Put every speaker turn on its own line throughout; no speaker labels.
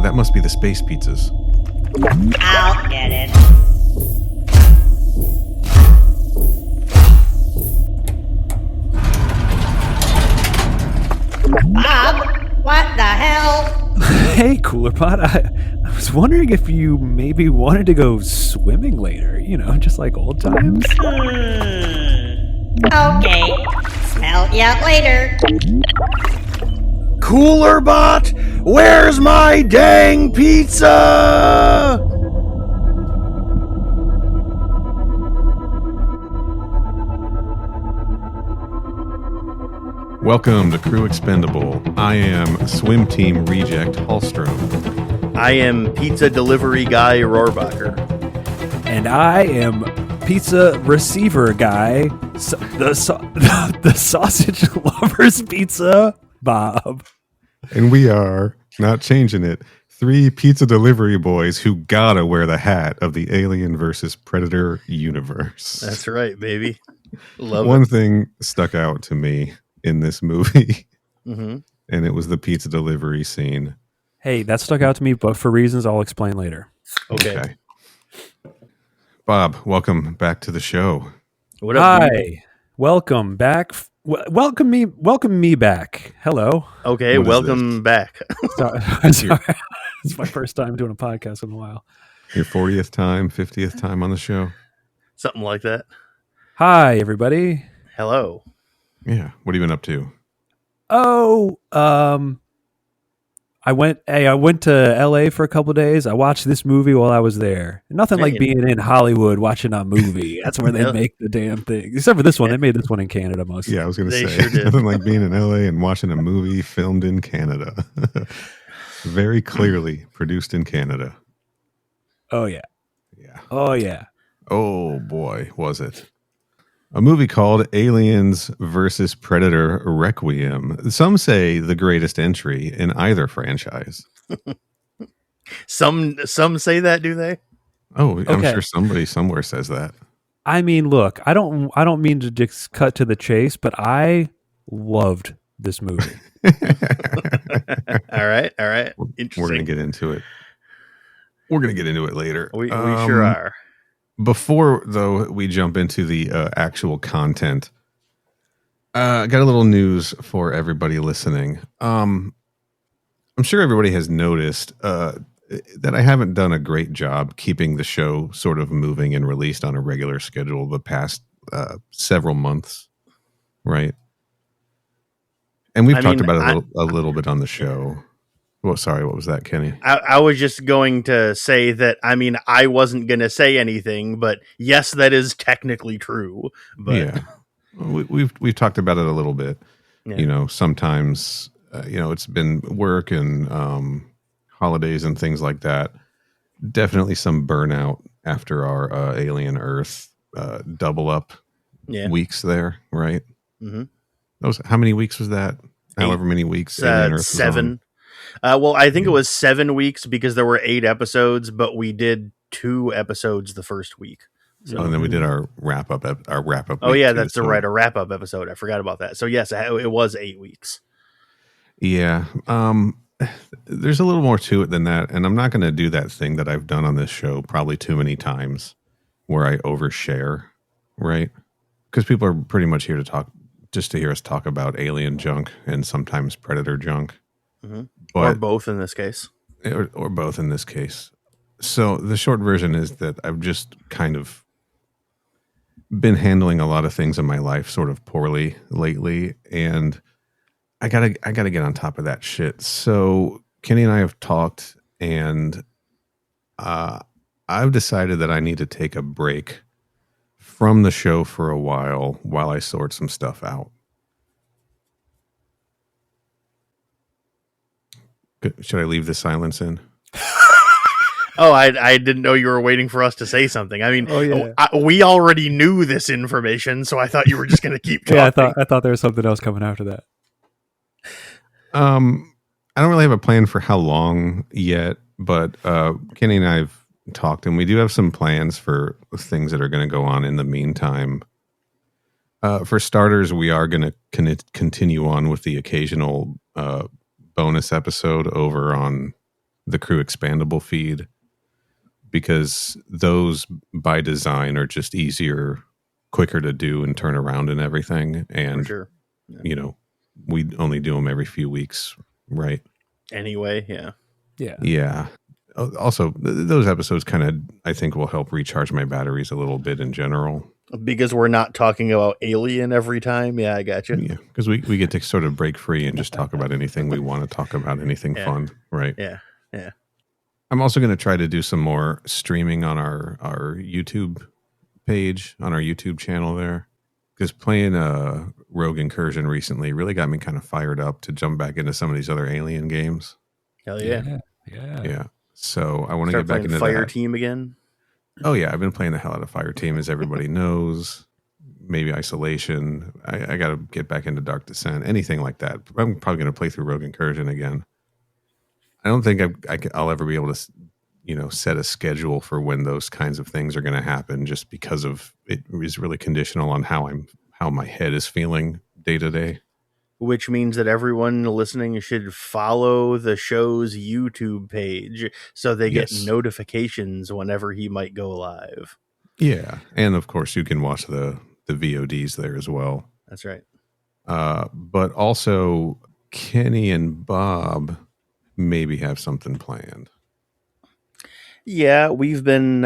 that must be the space pizzas.
I'll get it. Bob, what the hell?
Hey, Cooler Pot. I was wondering if you maybe wanted to go swimming later, just like old times.
Okay. Smell ya later.
Cooler Bot, where's my dang pizza?
Welcome to Crew Expendable. I am Swim Team Reject Hallstrom.
I am pizza delivery guy Rohrbacher.
And I am pizza receiver guy, the sausage lovers pizza, Bob.
And we are, not changing it, 3 pizza delivery boys who gotta wear the hat of the Alien versus Predator universe.
That's right, baby. Love
One
it.
thing stuck out to me in this movie,
Mm-hmm.
and it was the pizza delivery scene.
Hey, that stuck out to me, but for reasons I'll explain later.
Okay.
Bob, welcome back to the show.
What up?
Hi,
dude?
welcome back. Welcome me back. Hello.
Okay,
What is
welcome back.
Sorry. It's my first time doing a podcast in a while.
Your 40th time, 50th time on the show.
Something like that.
Hi, everybody.
Hello.
Yeah. What have you been up to?
Oh, I went to LA for a couple of days. I watched this movie while I was there. Nothing like
Dang.
being in Hollywood watching a movie. That's where they
Yeah.
make the damn thing. Except for this one. They made this one in Canada most.
Yeah, I was going to
They
say,
sure did.
nothing like being in LA and watching a movie filmed in Canada. Very clearly produced in Canada.
Oh yeah.
Yeah.
Oh yeah.
Oh boy, was it. A movie called Aliens versus Predator Requiem. Some say the greatest entry in either franchise.
Some say that, do they?
Oh, I'm
Okay.
sure somebody somewhere says that.
I mean, look, I don't mean to just cut to the chase, but I loved this movie.
All right.
We're
Interesting.
going to get into it. We're going to get into it later.
We sure are.
Before, though, we jump into the actual content, I got a little news for everybody listening. I'm sure everybody has noticed that I haven't done a great job keeping the show sort of moving and released on a regular schedule the past several months, right? And we've talked about it a little bit on the show. Well, sorry, what was that, Kenny?
I was just going to say that, I wasn't going to say anything, but yes, that is technically true. But
Yeah, we've talked about it a little bit.
Yeah.
Sometimes it's been work and holidays and things like that. Definitely some burnout after our Alien Earth double up weeks there, right?
Mm-hmm.
How many weeks was that?
8.
However many weeks Alien Earth was
7. Well, I think it was 7 weeks because there were 8 episodes, but we did 2 episodes the first week. So,
and then we did our wrap up.
oh yeah,
week too,
that's
so-
right, a wrap up episode. I forgot about that. So yes, it was 8 weeks.
Yeah. There's a little more to it than that. And I'm not going to do that thing that I've done on this show probably too many times where I overshare, right? Because people are pretty much here to hear us talk about alien junk and sometimes predator junk.
Mm-hmm.
But,
Or both in this case.
or both in this case. So the short version is that I've just kind of been handling a lot of things in my life sort of poorly lately, and I gotta get on top of that shit. So Kenny and I have talked, and I've decided that I need to take a break from the show for a while I sort some stuff out. Should I leave the silence in?
Oh, I didn't know you were waiting for us to say something.
Oh, yeah.
We already knew this information, so I thought you were just going to keep talking.
Yeah, I thought there was something else coming after that.
I don't really have a plan for how long yet, but Kenny and I have talked, and we do have some plans for things that are going to go on in the meantime. For starters, we are going to continue on with the occasional bonus episode over on the Crew Expandable feed, because those by design are just easier, quicker to do and turn around and everything.
For
And,
sure.
we only do them every few weeks, right?
Anyway, yeah.
Yeah. Also, those episodes kind of, I think, will help recharge my batteries a little bit in general.
Because we're not talking about Alien every time. Yeah, I got you.
Yeah, because we get to sort of break free and just talk about anything we want to talk about, anything fun, right?
Yeah.
I'm also going to try to do some more streaming on our YouTube page, on our YouTube channel there. Because playing Rogue Incursion recently really got me kind of fired up to jump back into some of these other Alien games.
Hell yeah.
Yeah. So I want to
Start
get back
playing
into
Fire
that.
Team again.
Oh yeah, I've been playing the hell out of Fire Team, as everybody knows. Maybe Isolation. I got to get back into Dark Descent. Anything like that. I'm probably going to play through Rogue Incursion again. I don't think I'll ever be able to, set a schedule for when those kinds of things are going to happen, just because of it is really conditional on how my head is feeling day to day.
Which means that everyone listening should follow the show's YouTube page so they get notifications whenever he might go live.
Yeah, and of course you can watch the VODs there as well.
That's right.
But also Kenny and Bob maybe have something planned.
Yeah, we've been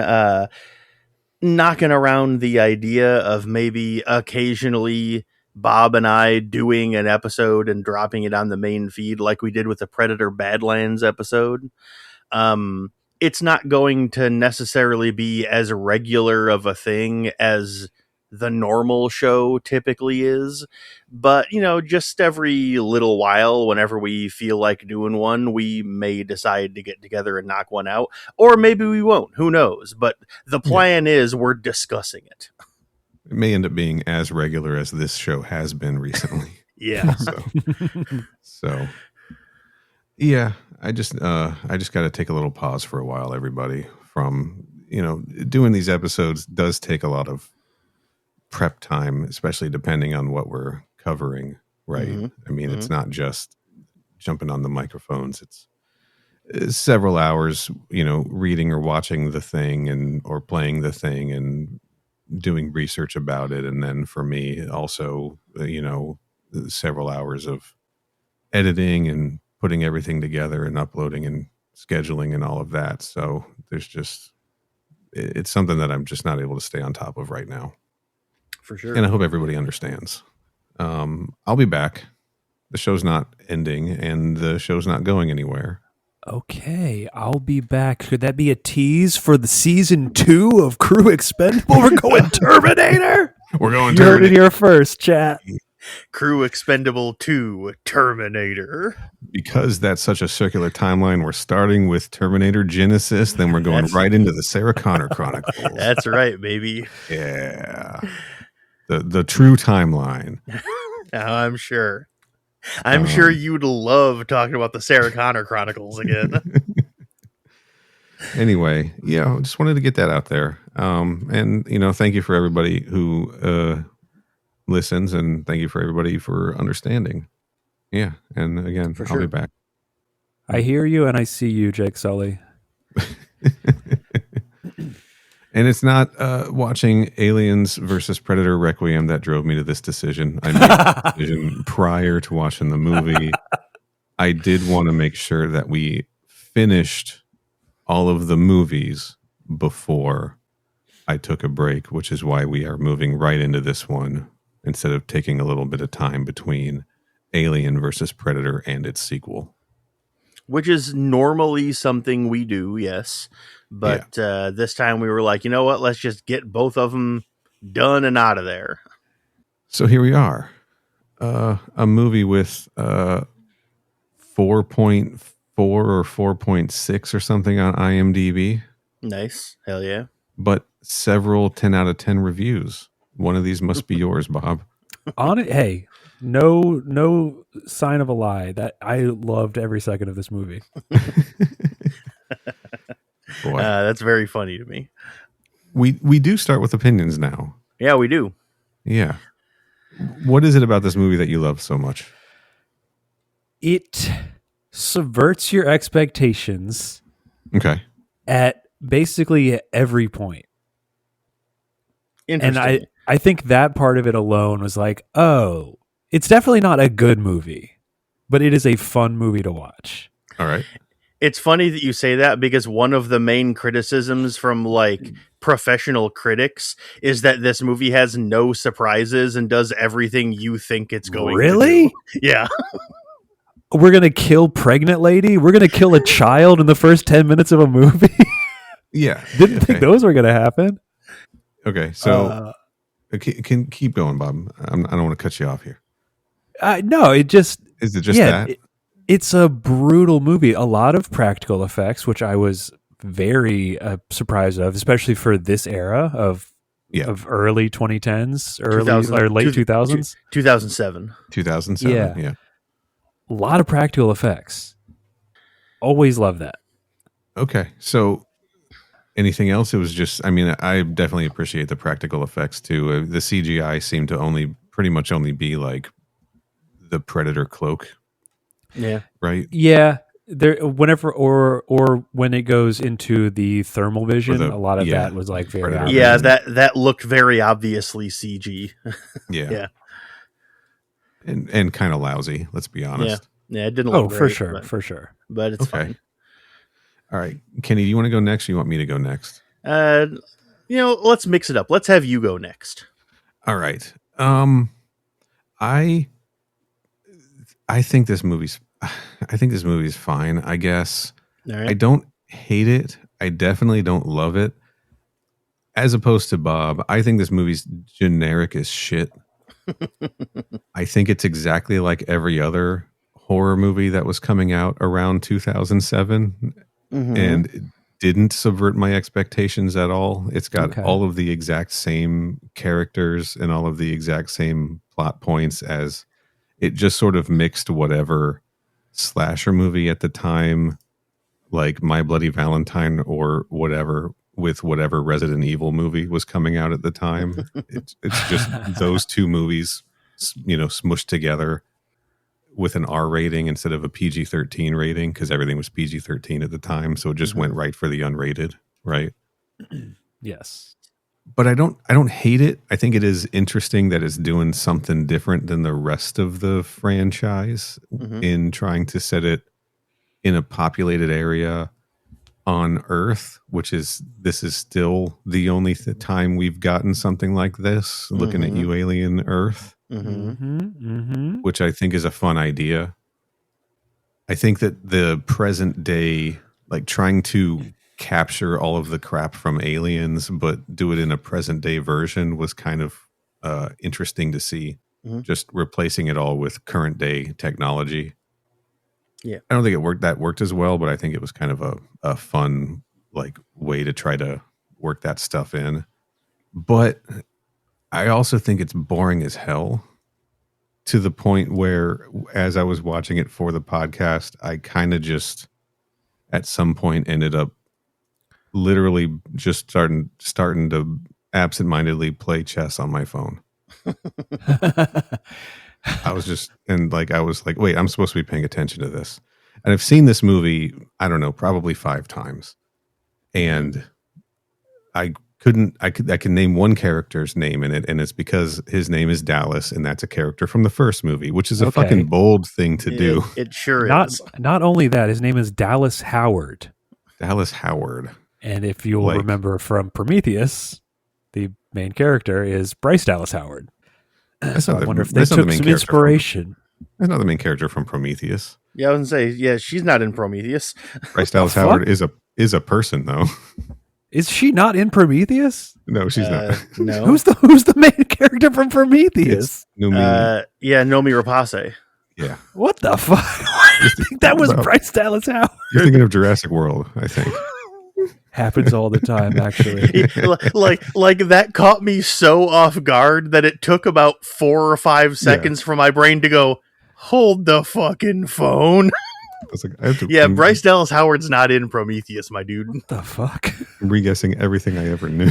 knocking around the idea of maybe occasionally Bob and I doing an episode and dropping it on the main feed like we did with the Predator Badlands episode. It's not going to necessarily be as regular of a thing as the normal show typically is, but just every little while, whenever we feel like doing one, we may decide to get together and knock one out, or maybe we won't, who knows. But the plan is we're discussing it.
It may end up being as regular as this show has been recently.
Yeah.
So yeah, I just got to take a little pause for a while, everybody. From doing these episodes does take a lot of prep time, especially depending on what we're covering, right?
Mm-hmm.
I mean, it's not just jumping on the microphones. It's several hours, reading or watching the thing or playing the thing and doing research about it. And then for me also, several hours of editing and putting everything together and uploading and scheduling and all of that. So it's something that I'm just not able to stay on top of right now.
For sure.
And I hope everybody understands. I'll be back. The show's not ending and the show's not going anywhere.
Okay, I'll be back. Could that be a tease for the season 2 of Crew Expendable? We're going Terminator.
We're going
You heard it here first, chat.
Crew Expendable 2 Terminator.
Because that's such a circular timeline, we're starting with Terminator Genesis, then we're going right into the Sarah Connor Chronicles.
That's right, baby.
Yeah. The true timeline.
I'm sure. I'm sure you'd love talking about the Sarah Connor Chronicles again.
Anyway, just wanted to get that out there. And thank you for everybody who listens, and thank you for everybody for understanding. Yeah, and again, I'll be back.
I hear you and I see you, Jake Sully.
And it's not watching Aliens versus Predator Requiem that drove me to this decision. I made the decision prior to watching the movie. I did want to make sure that we finished all of the movies before I took a break, which is why we are moving right into this one instead of taking a little bit of time between Alien versus Predator and its sequel.
Which is normally something we do, yes. But this time we were like, you know what? Let's just get both of them done and out of there.
So here we are. A movie with 4.4 or 4.6 or something on IMDb.
Nice. Hell yeah.
But several 10 out of 10 reviews. One of these must be yours, Bob.
On it, hey, no sign of a lie. That I loved every second of this movie.
Boy.
That's very funny to me.
We do start with opinions now.
Yeah, we do.
Yeah. What is it about this movie that you love so much?
It subverts your expectations
Okay.
at basically every point. And
Interesting.
I think that part of it alone was like, oh, it's definitely not a good movie, but it is a fun movie to watch.
All right.
It's funny that you say that because one of the main criticisms from like professional critics is that this movie has no surprises and does everything you think it's going
Really?
to do. Yeah.
We're going to kill pregnant lady? We're going to kill a child in the first 10 minutes of a movie?
Yeah.
Didn't think those were going to happen.
Okay. So can keep going, Bob. I don't want to cut you off here.
No, it just...
Is it just that?
It's a brutal movie. A lot of practical effects, which I was very surprised of, especially for this era of early 2010s, or late 2000s.
2007.
2007. Yeah.
A lot of practical effects. Always love that.
Okay. So anything else? It was just, I mean, I definitely appreciate the practical effects too. The CGI seemed to pretty much only be like the Predator cloak.
Yeah.
Right.
Yeah. There, whenever or when it goes into the thermal vision, a lot of that was like very
Predator
yeah. That looked very obviously CG.
Yeah. And kind of lousy. Let's be honest.
Yeah. It didn't look great,
for sure.
But it's fine.
All right, Kenny, do you want to go next, or you want me to go next?
Let's mix it up. Let's have you go next.
All right. I think this movie's fine, I guess.
All right.
I don't hate it. I definitely don't love it. As opposed to Bob, I think this movie's generic as shit. I think it's exactly like every other horror movie that was coming out around 2007, and it didn't subvert my expectations at all. It's got all of the exact same characters and all of the exact same plot points as it just sort of mixed whatever slasher movie at the time, like My Bloody Valentine or whatever, with whatever Resident Evil movie was coming out at the time. It's just those two movies, smushed together with an R rating instead of a PG-13 rating, because everything was PG-13 at the time. So it just went right for the unrated, right?
Yes.
But I don't hate it. I think it is interesting that it's doing something different than the rest of the franchise in trying to set it in a populated area on Earth, this is still the only time we've gotten something like this, looking at you, Alien Earth, which I think is a fun idea. I think that the present day, like trying to capture all of the crap from Aliens, but do it in a present day version, was kind of interesting to see. Just replacing it all with current day technology.
Yeah,
I don't think it worked as well, but I think it was kind of a fun way to try to work that stuff in. But I also think it's boring as hell, to the point where, as I was watching it for the podcast, I kind of just at some point ended up literally just starting to absentmindedly play chess on my phone. I was like, wait, I'm supposed to be paying attention to this. And I've seen this movie, I don't know, probably 5 times. And I can name one character's name in it, and it's because his name is Dallas, and that's a character from the first movie, which is a fucking bold thing to do.
It sure is.
Not only that, his name is Dallas Howard.
Dallas Howard.
And if you'll remember from Prometheus, the main character is Bryce Dallas Howard. So I wonder if they took some inspiration.
That's not the main character from Prometheus.
Yeah, I was gonna say, yeah, she's not in Prometheus.
Bryce Dallas Howard is a person, though.
Is she not in Prometheus?
No, she's not.
No.
Who's the main character from Prometheus?
Noomi.
Noomi Rapace.
Yeah.
What the fuck? Why do you think that was Bryce Dallas Howard?
You're thinking of Jurassic World, I think.
Happens all the time, actually.
like that caught me so off guard that it took about 4 or 5 seconds for my brain to go, hold the fucking phone. Bryce Dallas Howard's not in Prometheus, my dude.
What the fuck?
I'm re-guessing everything I ever knew.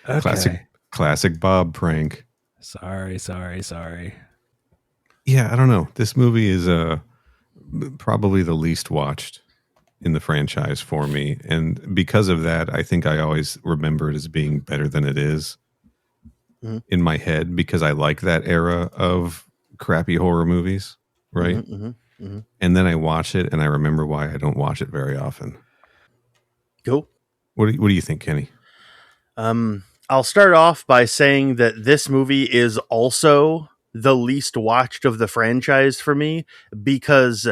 Okay.
Classic Bob prank.
Sorry.
Yeah, I don't know. This movie is probably the least watched in the franchise for me. And because of that, I think I always remember it as being better than it is in my head, because I like that era of crappy horror movies, right? And then I watch it and I remember why I don't watch it very often.
Cool.
What do you think, Kenny?
I'll start off by saying that this movie is also the least watched of the franchise for me, because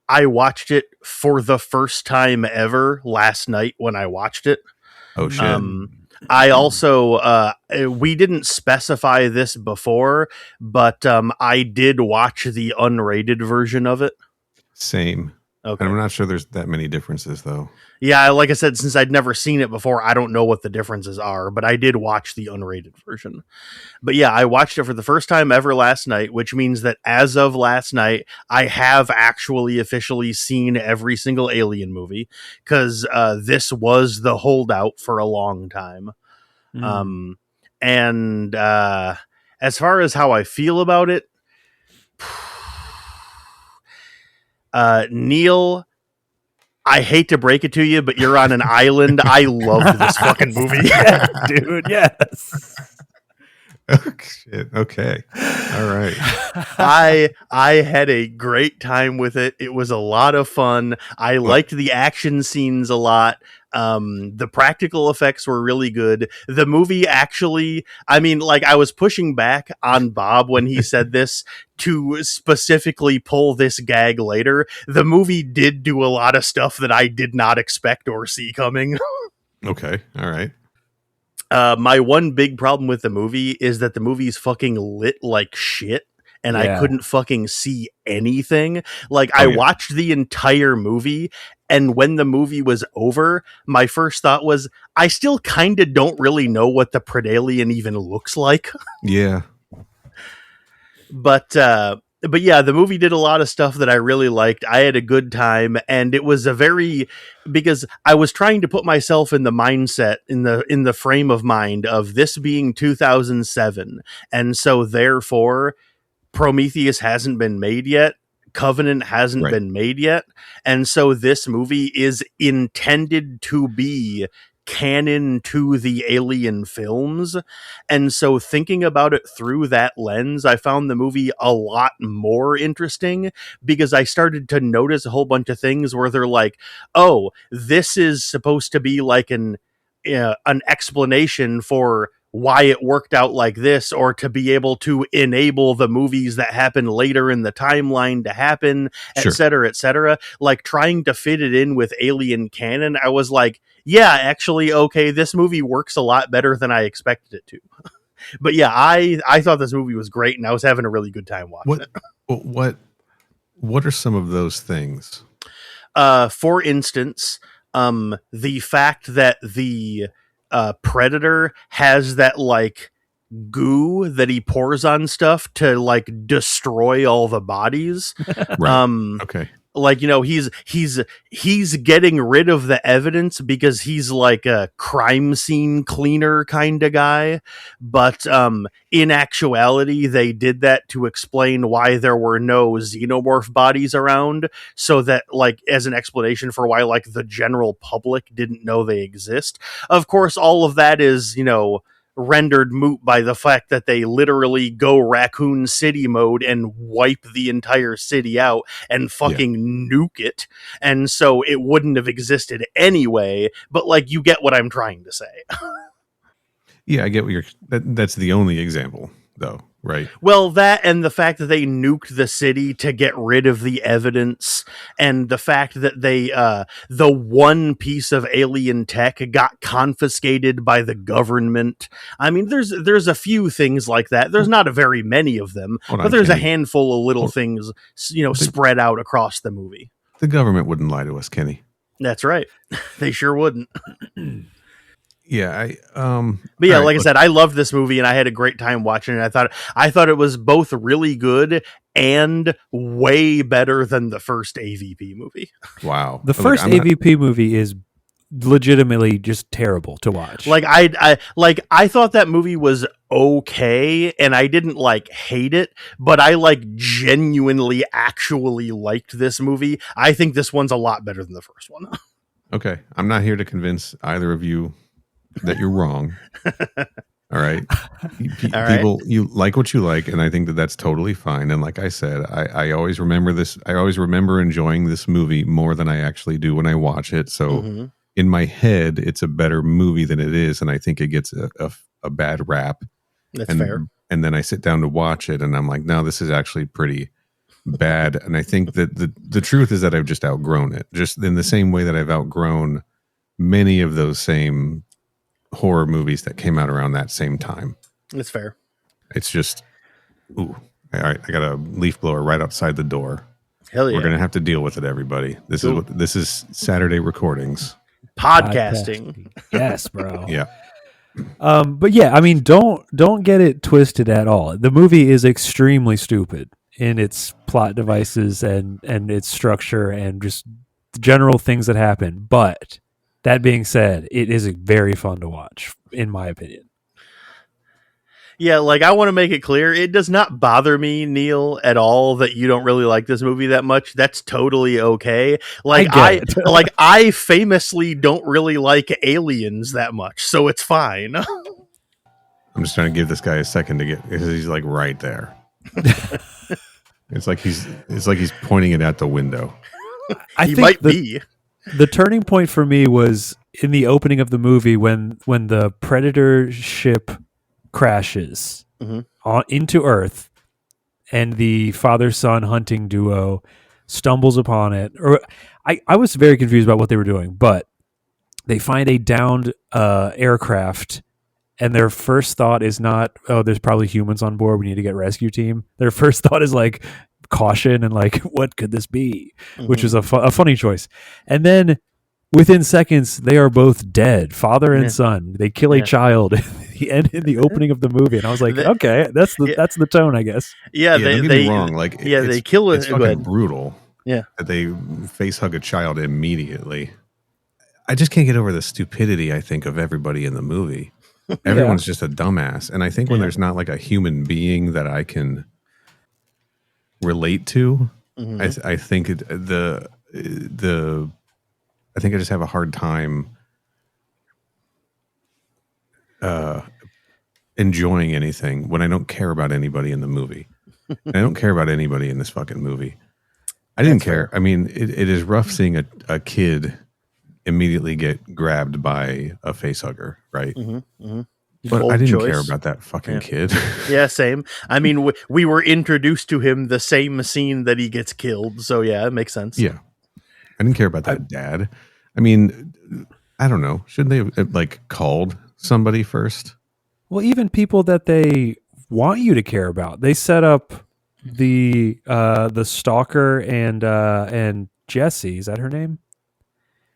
I watched it for the first time ever last night when I watched it.
Oh, shit.
I also, we didn't specify this before, but I did watch the unrated version of it.
Same. Okay. And I'm not sure there's that many differences, though.
Yeah, like I said, since I'd never seen it before, I don't know what the differences are, but I did watch the unrated version. But yeah, I watched it for the first time ever last night, which means that as of last night, I have actually officially seen every single Alien movie, because this was the holdout for a long time. And as far as how I feel about it, Neal, I hate to break it to you, but you're on an island. I loved this fucking movie.
Yeah, dude, yes.
Oh, shit. Okay. All right.
I had a great time with it. It was a lot of fun. I liked the action scenes a lot. The practical effects were really good. The movie actually, I mean, like, I was pushing back on Bob when he said this to specifically pull this gag later. The movie did do a lot of stuff that I did not expect or see coming.
Okay. All right.
My one big problem with the movie is that the movie's fucking lit like shit, and I couldn't fucking see anything. Like, I watched the entire movie, and when the movie was over, my first thought was, I still kind of don't really know what the Predalien even looks like.
Yeah.
But yeah, the movie did a lot of stuff that I really liked. I had a good time, and it was because I was trying to put myself in the mindset, in the frame of mind of this being 2007. And so therefore Prometheus hasn't been made yet. Covenant hasn't been made yet. And so this movie is intended to be canon to the Alien films. And so thinking about it through that lens, I found the movie a lot more interesting, because I started to notice a whole bunch of things where they're like, oh, this is supposed to be like an explanation for why it worked out like this, or to be able to enable the movies that happen later in the timeline to happen, et cetera, like trying to fit it in with Alien canon. I was like, yeah, actually, okay, this movie works a lot better than I expected it to. But yeah, I thought this movie was great, and I was having a really good time watching it.
What are some of those things?
For instance, the fact that the Predator has that like goo that he pours on stuff to like destroy all the bodies.
Okay.
Like, you know, he's getting rid of the evidence because he's like a crime scene cleaner kind of guy. But in actuality, they did that to explain why there were no xenomorph bodies around, so that, like, as an explanation for why, like, the general public didn't know they exist. Of course, all of that is, you know, rendered moot by the fact that they literally go Raccoon City mode and wipe the entire city out and fucking nuke it. And so it wouldn't have existed anyway, but like, you get what I'm trying to say.
Yeah, I get what that's the only example though, right?
Well, that, and the fact that they nuked the city to get rid of the evidence, and the fact that they, the one piece of alien tech got confiscated by the government. I mean, there's a few things like that. There's not a very many of them, but there's a handful of little things, you know, spread out across the movie.
The government wouldn't lie to us, Kenny.
That's right. They sure wouldn't.
Yeah,
but yeah, like I said, I loved this movie and I had a great time watching it. I thought it was both really good and way better than the first AVP movie.
Wow.
The first AVP movie is legitimately just terrible to watch.
Like I thought that movie was okay, and I didn't like hate it, but I like genuinely actually liked this movie. I think this one's a lot better than the first one.
Okay. I'm not here to convince either of you that you're wrong. All right. People, you like what you like, and I think that that's totally fine. And like I said, I always remember this. I always remember enjoying this movie more than I actually do when I watch it. So in my head, it's a better movie than it is, and I think it gets a bad rap.
That's fair.
And then I sit down to watch it, and I'm like, no, this is actually pretty bad. And I think that the truth is that I've just outgrown it, just in the same way that I've outgrown many of those same horror movies that came out around that same time.
That's fair.
It's just, ooh, all right, I got a leaf blower right outside the door.
Hell yeah.
We're gonna have to deal with it, everybody. This is Saturday recordings.
Podcasting.
Yes, bro.
Yeah.
But yeah, I mean, don't get it twisted at all. The movie is extremely stupid in its plot devices and its structure and just general things that happen. But that being said, it is very fun to watch, in my opinion.
Yeah, like I want to make it clear, it does not bother me, Neal, at all that you don't really like this movie that much. That's totally okay. Like I famously don't really like Aliens that much, so it's fine.
I'm just trying to give this guy a second to get, because he's like right there. It's like he's pointing it at the window.
He might be.
The turning point for me was in the opening of the movie when the Predator ship crashes into Earth, and the father-son hunting duo stumbles upon it. Or I was very confused about what they were doing, but they find a downed aircraft, and their first thought is not, oh, there's probably humans on board, we need to get rescue team. Their first thought is like caution and like, what could this be? Which is a funny choice. And then within seconds, they are both dead, father and son. They kill a child in the opening of the movie, and I was like, okay, that's the tone, I guess.
Yeah, don't get me wrong. Like,
they kill it.
It's fucking brutal.
Yeah,
that they face hug a child immediately. I just can't get over the stupidity, I think, of everybody in the movie. Everyone's just a dumbass, and I think when there's not like a human being that I can relate to, I think I think I just have a hard time enjoying anything when I don't care about anybody in the movie. And I don't care about anybody in this fucking movie. I didn't care. I mean, it is rough seeing a kid immediately get grabbed by a facehugger, right? But bold I didn't care about that fucking kid.
Yeah, same. I mean, we were introduced to him the same scene that he gets killed. So yeah, it makes sense.
Yeah. I didn't care about that dad. I mean, I don't know. Shouldn't they have like called somebody first?
Well, even people that they want you to care about. They set up the stalker and Jessie. Is that her name?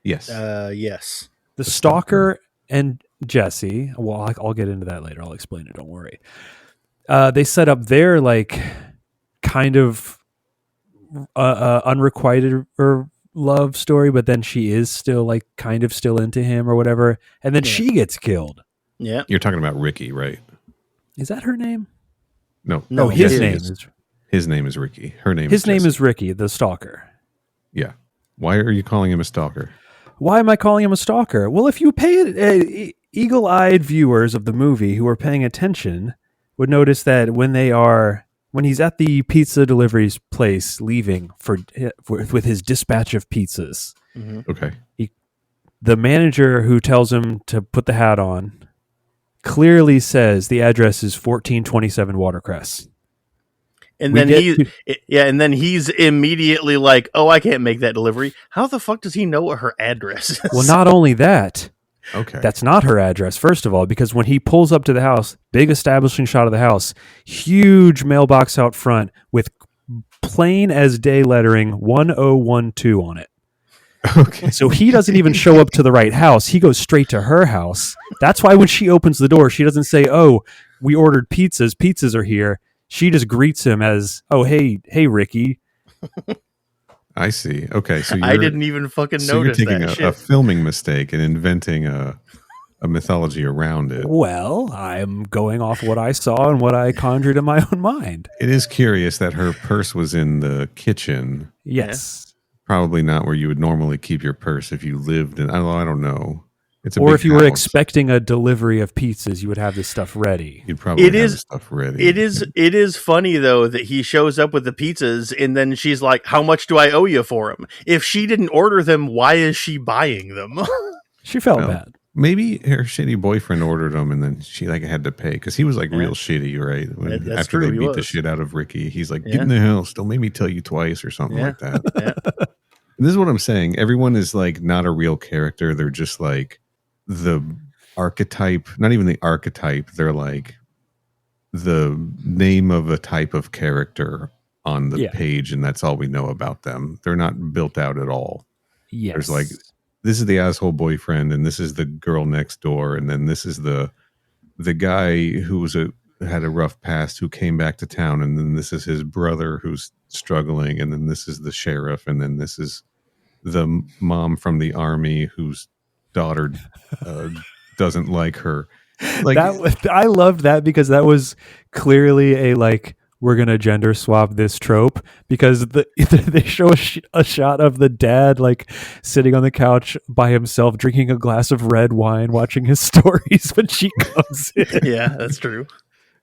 Yes.
Yes.
The stalker and Jessie. Well, I'll get into that later. I'll explain it. Don't worry. They set up their like kind of unrequited or love story, but then she is still like kind of still into him or whatever, and then she gets killed.
Yeah,
you're talking about Ricky, right?
Is that her name?
No,
his name is.
His name is Ricky. Her name.
His name is Ricky, the stalker.
Yeah. Why are you calling him a stalker?
Why am I calling him a stalker? Well, if you pay eagle-eyed viewers of the movie who are paying attention would notice that when he's at the pizza delivery place leaving with his dispatch of pizzas.
Okay.
The manager who tells him to put the hat on clearly says the address is 1427 Watercress.
And then he's immediately like, "Oh, I can't make that delivery." How the fuck does he know what her address is?
Well, not only that.
Okay.
That's not her address, first of all, because when he pulls up to the house, big establishing shot of the house, huge mailbox out front with plain as day lettering 1012 on it.
Okay.
So he doesn't even show up to the right house. He goes straight to her house. That's why when she opens the door, she doesn't say, "Oh, we ordered pizzas. Pizzas are here." She just greets him as, "Oh, hey, Ricky."
I see. Okay, so
I didn't even fucking notice
you're taking
that
a filming mistake and inventing a a mythology around it.
Well, I'm going off what I saw and what I conjured in my own mind.
It is curious that her purse was in the kitchen.
Yes.
Probably not where you would normally keep your purse if you lived in. I don't know. It's a
or
big
if you
house.
were expecting a delivery of pizzas, you would have this stuff ready.
You'd probably have this stuff ready.
It is funny though that he shows up with the pizzas and then she's like, "How much do I owe you for them?" If she didn't order them, why is she buying them?
She felt bad.
Maybe her shitty boyfriend ordered them and then she had to pay because he was real shitty, right?
That's
after
true,
they beat the shit out of Ricky, he's like, "Get in the house! Don't make me tell you twice" or something like that. This is what I'm saying. Everyone is not a real character. They're just the archetype, not even the archetype. They're the name of a type of character on the page, and that's all we know about them. They're not built out at all.
Yes.
There's this is the asshole boyfriend, and this is the girl next door, and then this is the guy who had a rough past who came back to town, and then this is his brother who's struggling, and then this is the sheriff, and then this is the mom from the army whose daughter doesn't like her.
I loved that because that was clearly a we're gonna gender swap this trope, because they show a shot of the dad sitting on the couch by himself drinking a glass of red wine watching his stories when she comes in.
Yeah, that's true.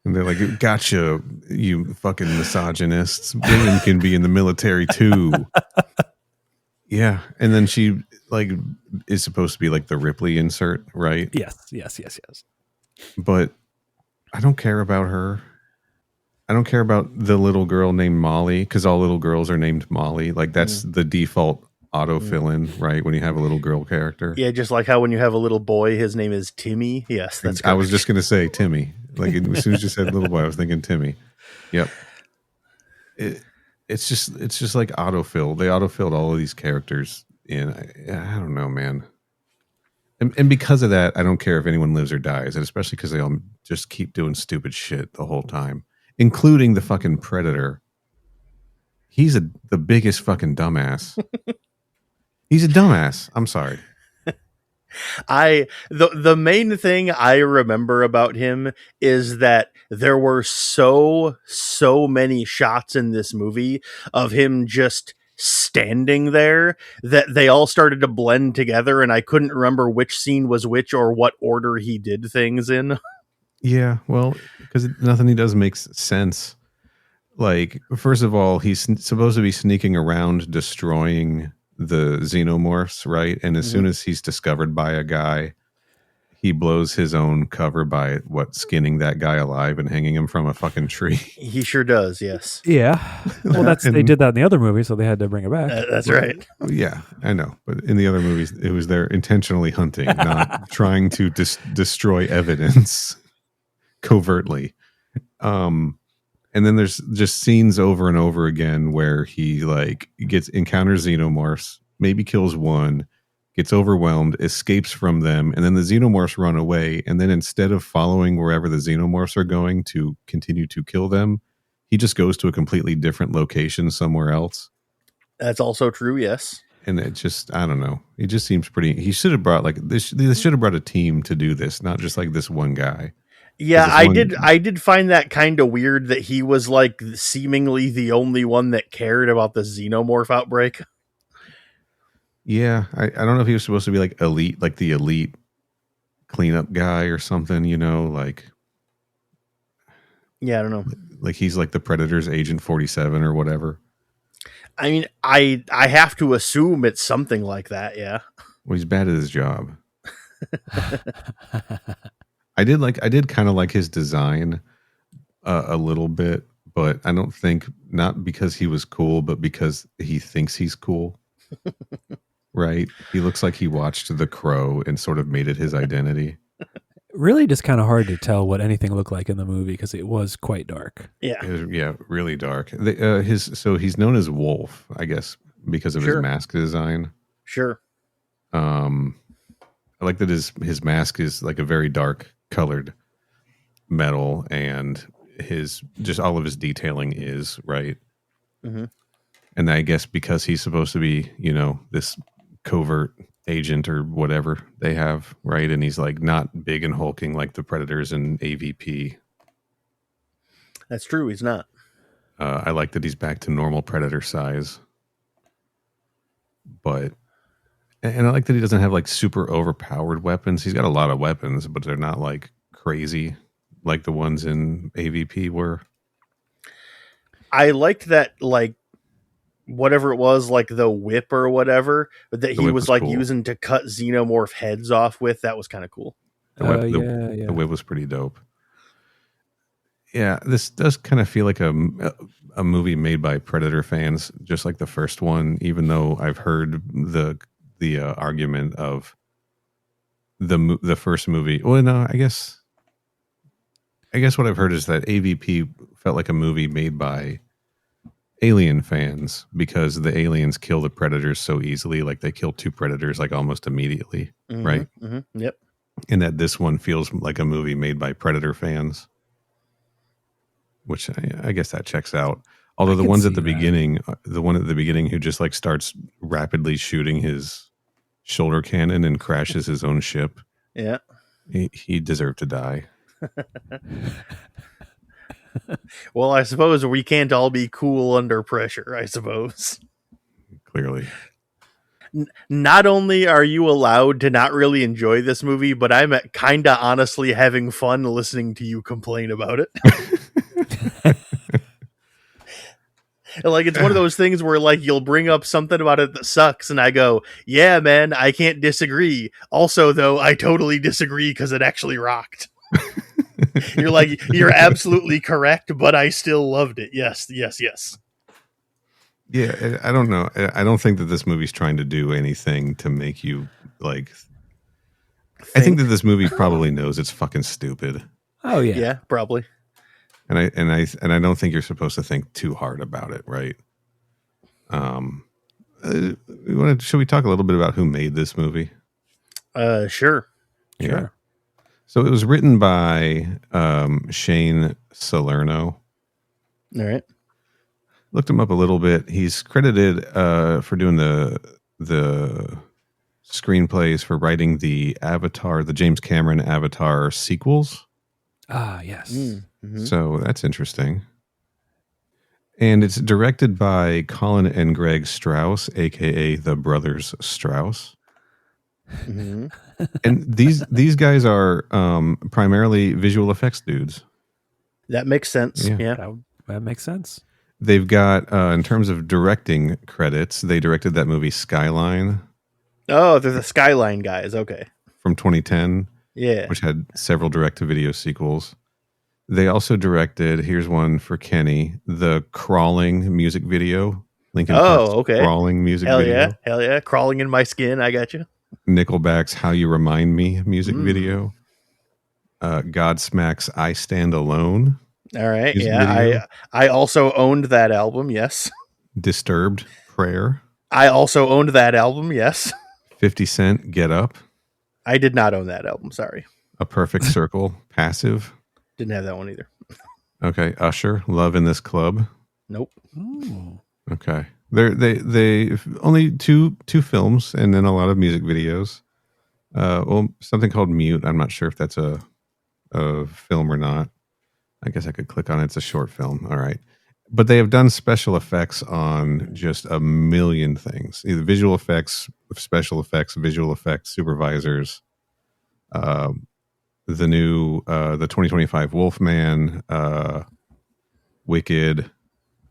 And they're like, "Gotcha, you fucking misogynists. Women can be in the military too." Yeah, and then she is supposed to be the Ripley insert, right?
Yes.
But I don't care about her. I don't care about the little girl named Molly, because all little girls are named Molly. That's the default auto fill-in, right? When you have a little girl character.
Yeah, just like how when you have a little boy, his name is Timmy. Yes, that's correct.
I was just going to say Timmy. As soon as you said little boy, I was thinking Timmy. Yep. It's just autofill. They autofilled all of these characters in. I don't know, man. And because of that, I don't care if anyone lives or dies, and especially because they all just keep doing stupid shit the whole time, including the fucking Predator. He's the biggest fucking dumbass. He's a dumbass. I'm sorry.
The main thing I remember about him is that there were so many shots in this movie of him just standing there that they all started to blend together, and I couldn't remember which scene was which or what order he did things in.
Yeah, well, because nothing he does makes sense. First of all, he's supposed to be sneaking around destroying the xenomorphs, right? And as soon as he's discovered by a guy, he blows his own cover by skinning that guy alive and hanging him from a fucking tree.
He sure does, yes.
Yeah. Well, they did that in the other movie, so they had to bring it back.
That's right.
Yeah, I know. But in the other movies, it was they're intentionally hunting, not trying to destroy evidence covertly. And then there's just scenes over and over again where he encounters xenomorphs, maybe kills one, gets overwhelmed, escapes from them, and then the xenomorphs run away. And then instead of following wherever the xenomorphs are going to continue to kill them, he just goes to a completely different location somewhere else.
That's also true, yes.
And it just, I don't know. It just seems pretty. He should have brought they should have brought a team to do this, not just this one guy.
Yeah, I did find that kind of weird that he was seemingly the only one that cared about the xenomorph outbreak.
Yeah, I don't know if he was supposed to be elite, the elite cleanup guy or something,
Yeah, I don't know.
He's the Predator's Agent 47 or whatever.
I mean, I have to assume it's something like that, yeah.
Well, he's bad at his job. I did kind of like his design a little bit, but I don't think, not because he was cool, but because he thinks he's cool. Right? He looks like he watched The Crow and sort of made it his identity.
Really just kind of hard to tell what anything looked like in the movie because it was quite dark.
Yeah.
Yeah, really dark. So he's known as Wolf, I guess, because of his mask design.
Sure.
I like that his mask is a very dark colored metal, and all of his detailing is right. Mm-hmm. And I guess because he's supposed to be, this covert agent or whatever they have, right? And he's like not big and hulking like the Predators and AVP.
That's true. He's not.
I like that he's back to normal Predator size, and I like that he doesn't have like super overpowered weapons. He's got a lot of weapons, but they're not like crazy like the ones in AVP were.
I liked that, like, whatever it was, like the whip or whatever, but that he was like cool. Using to cut xenomorph heads off with. That was kind of cool.
The whip was pretty dope. Yeah, this does kind of feel like a movie made by Predator fans, just like the first one. Even though I've heard the argument of the first movie. Well, no, I guess what I've heard is that AVP felt like a movie made by Alien fans because the aliens kill the Predators so easily. Like they kill 2 Predators like almost immediately, right?
Mm-hmm, yep.
And that this one feels like a movie made by Predator fans, which I guess that checks out. Although the ones at the beginning, the one at the beginning who just like starts rapidly shooting his shoulder cannon and crashes his own ship.
Yeah.
He deserved to die.
Well, I suppose we can't all be cool under pressure, I suppose.
Clearly.
Not only are you allowed to not really enjoy this movie, but I'm kind of honestly having fun listening to you complain about it. Like, it's one of those things where, like, you'll bring up something about it that sucks, and I go, yeah, man, I can't disagree. Also, though, I totally disagree because it actually rocked. You're like, you're absolutely correct, but I still loved it. Yes.
Yeah, I don't know. I don't think that this movie's trying to do anything to make you, like... I think that this movie probably knows it's fucking stupid.
Oh, yeah.
Yeah, probably.
And I don't think you're supposed to think too hard about it, right? Should we talk a little bit about who made this movie?
Sure.
Yeah.
Sure.
So it was written by Shane Salerno.
All right.
Looked him up a little bit. He's credited for doing the screenplays for writing the James Cameron Avatar sequels.
Ah, yes.
Mm-hmm.
So that's interesting. And it's directed by Colin and Greg Strauss, aka the Brothers Strauss.
Mm-hmm.
And these guys are primarily visual effects dudes.
That makes sense. Yeah.
That makes sense.
They've got, in terms of directing credits, they directed that movie Skyline.
Oh, they're the Skyline guys. Okay.
From 2010.
Yeah.
Which had several direct-to-video sequels. They also directed, here's one for Kenny, the Crawling music video. Linkin Park's
okay.
Crawling music video.
Hell yeah. Crawling in my skin. I got you.
Nickelback's How You Remind Me music video. Godsmack's I Stand Alone.
All right. Yeah. I also owned that album. Yes.
Disturbed Prayer.
I also owned that album. Yes.
50 Cent Get Up.
I did not own that album. Sorry.
A Perfect Circle Passive.
Didn't have that one either.
Okay. Usher Love in This Club.
Nope.
Ooh.
Okay. They only two films and then a lot of music videos. Something called Mute. I'm not sure if that's a film or not. I guess I could click on it. It's a short film. All right. But they have done special effects on just a million things. Either visual effects, special effects, visual effects supervisors. The new the 2025 Wolfman, Wicked.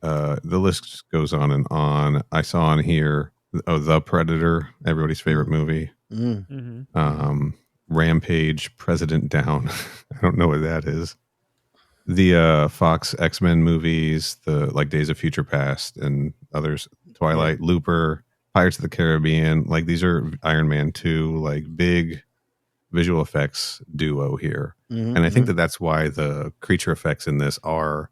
The list just goes on and on. I saw on here, The Predator, everybody's favorite movie.
Mm-hmm.
Rampage, President Down. I don't know what that is. The Fox X-Men movies, the like Days of Future Past and others, Twilight, Looper, Pirates of the Caribbean. Like these are Iron Man 2, like big visual effects duo here.
Mm-hmm.
And I think that that's why the creature effects in this are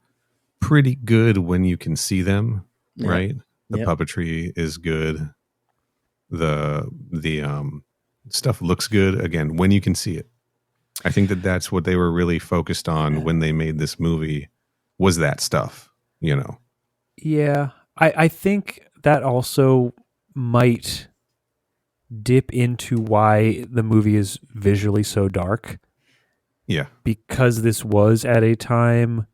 pretty good when you can see them, right? The puppetry is good. The stuff looks good again when you can see it. I think that that's what they were really focused on when they made this movie was that stuff, you know.
Yeah. I think that also might dip into why the movie is visually so dark.
Yeah.
Because this was at a time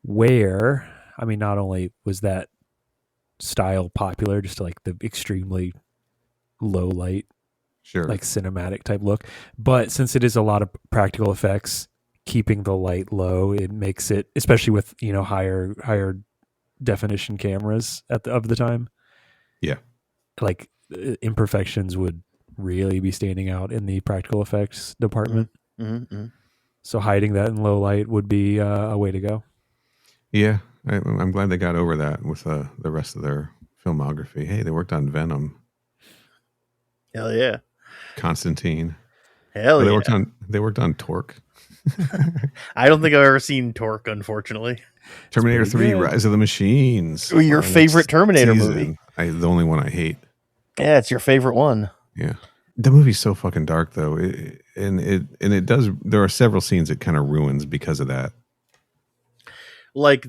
where, I mean, not only was that style popular, just like the extremely low light,
Sure,
like cinematic type look, but since it is a lot of practical effects, keeping the light low, it makes it, especially with higher definition cameras of the time.
Yeah.
Like imperfections would really be standing out in the practical effects department. So hiding that in low light would be a way to go.
Yeah, I'm glad they got over that with the rest of their filmography. Hey, they worked on Venom.
Hell yeah.
Constantine.
Hell
they
yeah.
They worked on Torque.
I don't think I've ever seen Torque, unfortunately.
Terminator 3, good. Rise of the Machines.
Your favorite Terminator movie.
The only one I hate.
Yeah, it's your favorite one.
Yeah. The movie's so fucking dark though. It does, there are several scenes it kind of ruins because of that.
Like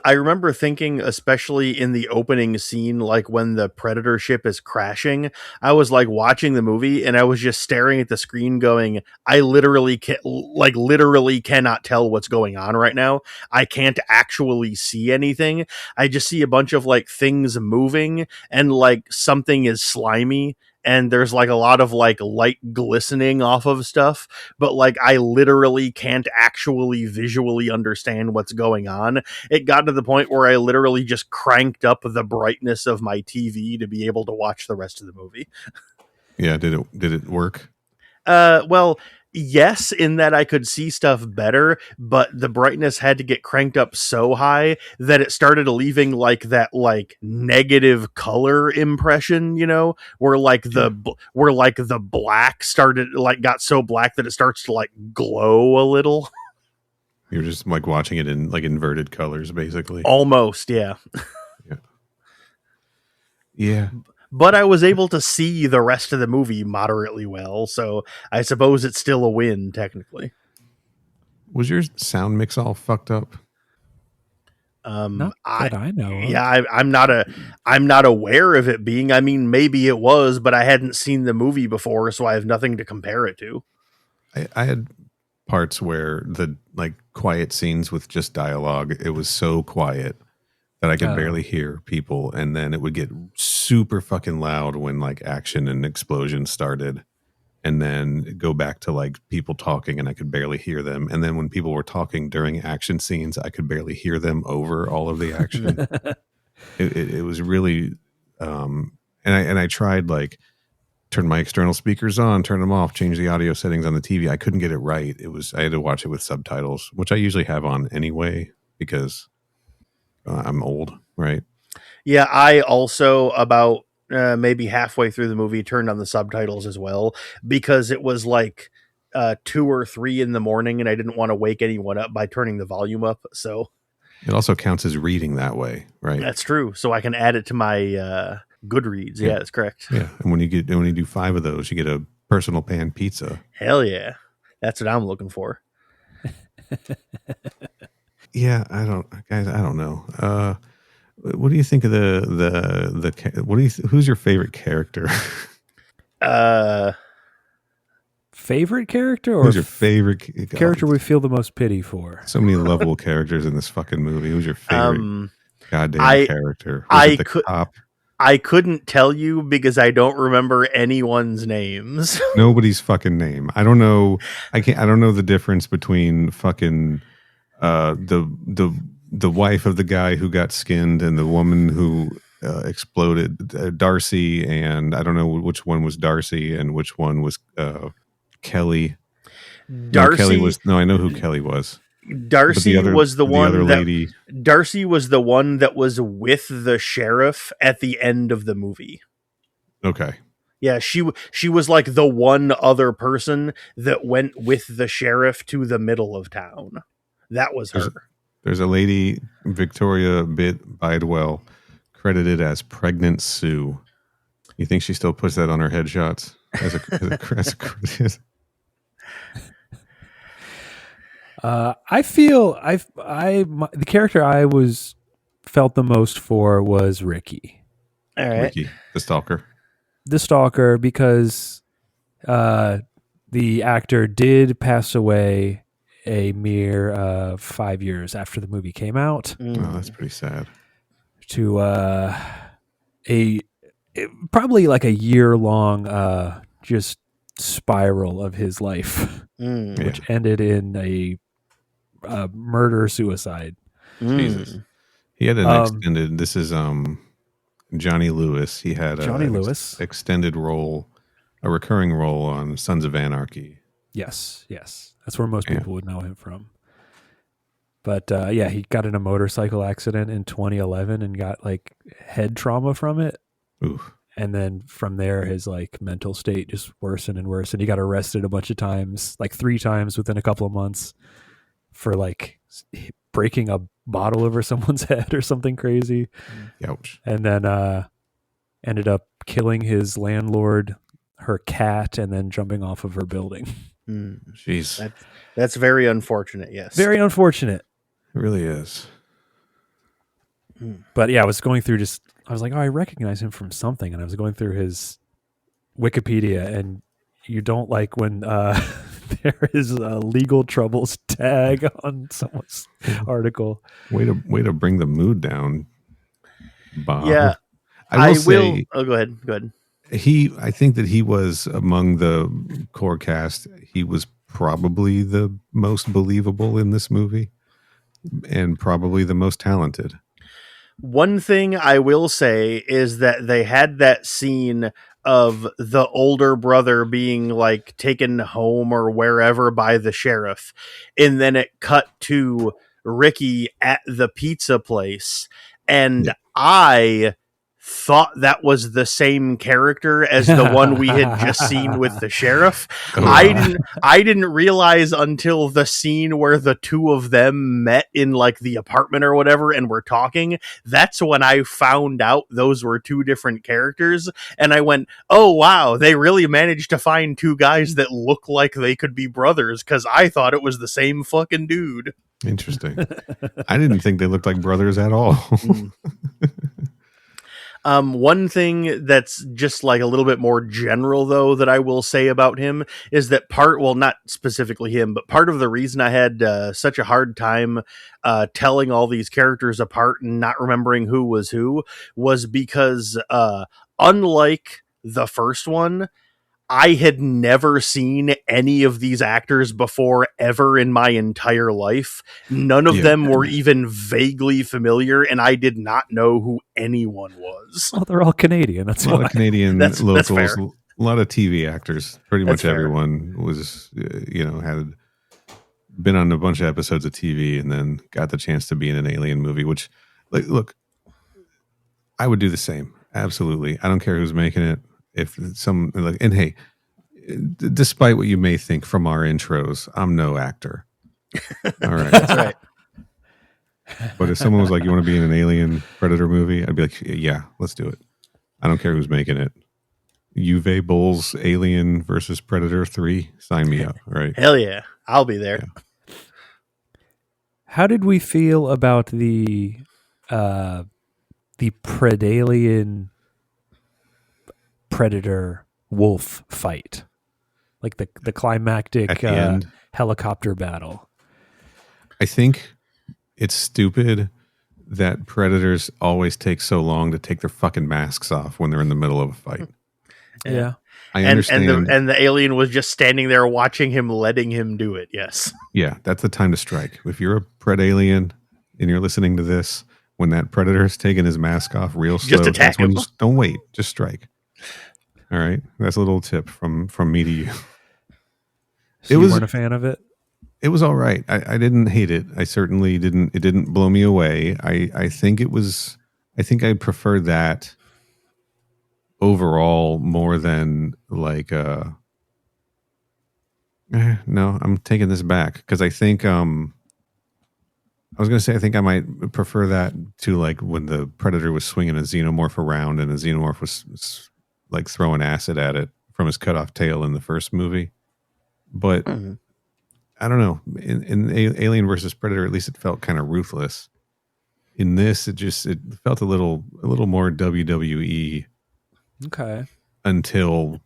I remember thinking, especially in the opening scene, like when the Predator ship is crashing, I was like watching the movie and I was just staring at the screen going, I literally cannot tell what's going on right now. I can't actually see anything. I just see a bunch of like things moving and like something is slimy. And there's like a lot of like light glistening off of stuff, but like I literally can't actually visually understand what's going on. It got to the point where I literally just cranked up the brightness of my TV to be able to watch the rest of the movie.
Yeah, did it work?
Well, yes, in that I could see stuff better, but the brightness had to get cranked up so high that it started leaving like that like negative color impression, where like the black started like got so black that it starts to like glow a little.
You're just like watching it in like inverted colors, basically.
Almost, yeah.
Yeah.
But I was able to see the rest of the movie moderately well, so I suppose it's still a win, technically.
Was your sound mix all fucked up?
Not that I know of.
Yeah, I'm not aware of it being. I mean, maybe it was, but I hadn't seen the movie before, so I have nothing to compare it to.
I had parts where the like quiet scenes with just dialogue, it was so quiet that I could barely hear people, and then it would get super fucking loud when like action and explosions started, and then go back to like people talking and I could barely hear them, and then when people were talking during action scenes I could barely hear them over all of the action. it was really and I tried like turn my external speakers on, turn them off, change the audio settings on the TV. I couldn't get it right. I had to watch it with subtitles, which I usually have on anyway because I'm old, right?
Yeah, I also about maybe halfway through the movie turned on the subtitles as well because it was like 2 or 3 in the morning and I didn't want to wake anyone up by turning the volume up. So
it also counts as reading that way, right?
That's true. So I can add it to my Goodreads. Yeah, that's correct.
Yeah, and when you do 5 of those, you get a personal pan pizza.
Hell yeah, that's what I'm looking for.
Yeah, I don't know. What do you think of who's your favorite character?
Favorite character, or
who's your favorite
character we feel the most pity for?
So many lovable characters in this fucking movie. Who's your favorite goddamn character?
I couldn't tell you because I don't remember anyone's names.
Nobody's fucking name. I don't know. I don't know the difference between fucking the wife of the guy who got skinned and the woman who exploded, Darcy, and I don't know which one was Darcy and which one was Kelly.
Darcy
I know who Kelly was.
Darcy was the one
lady.
Darcy was the one that was with the sheriff at the end of the movie.
Okay.
Yeah, she was like the one other person that went with the sheriff to the middle of town. That was her.
There's a lady, Victoria Bidwell, credited as Pregnant Sue. You think she still puts that on her headshots as a
I feel the character I felt the most for was Ricky.
All right.
Ricky, the stalker.
The Stalker, because the actor did pass away a mere 5 years after the movie came out.
Oh, that's pretty sad.
To probably like a year-long just spiral of his life, which ended in a murder-suicide.
Jesus. He had an extended. This is Johnny Lewis. He had
Johnny Lewis
extended role, a recurring role on Sons of Anarchy.
Yes, that's where most people would know him from. But he got in a motorcycle accident in 2011 and got like head trauma from it.
Oof.
And then from there, his like mental state just worsened and worsened. He got arrested a bunch of times, like 3 times within a couple of months, for like breaking a bottle over someone's head or something crazy.
Ouch.
And then ended up killing his landlord, her cat, and then jumping off of her building.
Jeez.
That's very unfortunate, yes.
Very unfortunate.
It really is.
But yeah, I was going through I was like, oh, I recognize him from something. And I was going through his Wikipedia, and you don't like when there is a legal troubles tag on someone's article.
Way to bring the mood down, Bob.
Yeah.
I will say,
oh, go ahead.
I think that he was among the core cast. He was probably the most believable in this movie and probably the most talented.
One thing I will say is that they had that scene of the older brother being like taken home or wherever by the sheriff. And then it cut to Ricky at the pizza place. And I thought that was the same character as the one we had just seen with the sheriff. I didn't realize until the scene where the two of them met in like the apartment or whatever and were talking. That's when I found out those were 2 different characters, and I went, oh wow, they really managed to find 2 guys that look like they could be brothers, because I thought it was the same fucking dude.
Interesting. I didn't think they looked like brothers at all.
One thing that's just like a little bit more general, though, that I will say about him is that not specifically him, but part of the reason I had such a hard time telling all these characters apart and not remembering who was because unlike the first one, I had never seen any of these actors before ever in my entire life. None of them were even vaguely familiar, and I did not know who anyone was.
Oh, they're all Canadian. That's
a lot of Canadian locals,
that's fair.
A lot of TV actors. Pretty much everyone was, had been on a bunch of episodes of TV and then got the chance to be in an Alien movie, which, like, look, I would do the same. Absolutely. I don't care who's making it. If some like, and hey, despite what you may think from our intros, I'm no actor. All right,
that's right.
But if someone was like, "You want to be in an Alien Predator movie?" I'd be like, "Yeah, let's do it." I don't care who's making it. Uwe Boll's Alien versus Predator 3, sign me up. All right,
hell yeah, I'll be there.
Yeah.
How did we feel about the Predalien Predator wolf fight, like the climactic
at the end
helicopter battle?
I think it's stupid that predators always take so long to take their fucking masks off when they're in the middle of a fight.
Yeah,
I understand.
And the alien was just standing there watching him, letting him do it. Yes.
Yeah, that's the time to strike. If you're a Predalien and you're listening to this, when that predator's taking his mask off real slow,
just attack him.
Don't wait, just strike. All right, that's a little tip from me to you.
So you weren't a fan of it?
It was all right. I didn't hate it. I certainly didn't. It didn't blow me away. I think it was. I think I prefer that overall more than like. No, I'm taking this back because I think. I was going to say I think I might prefer that to like when the predator was swinging a xenomorph around and the xenomorph was like throwing acid at it from his cut off tail in the first movie. But I don't know. In Alien versus Predator, at least it felt kind of ruthless. In this, it felt a little more WWE.
Okay.
until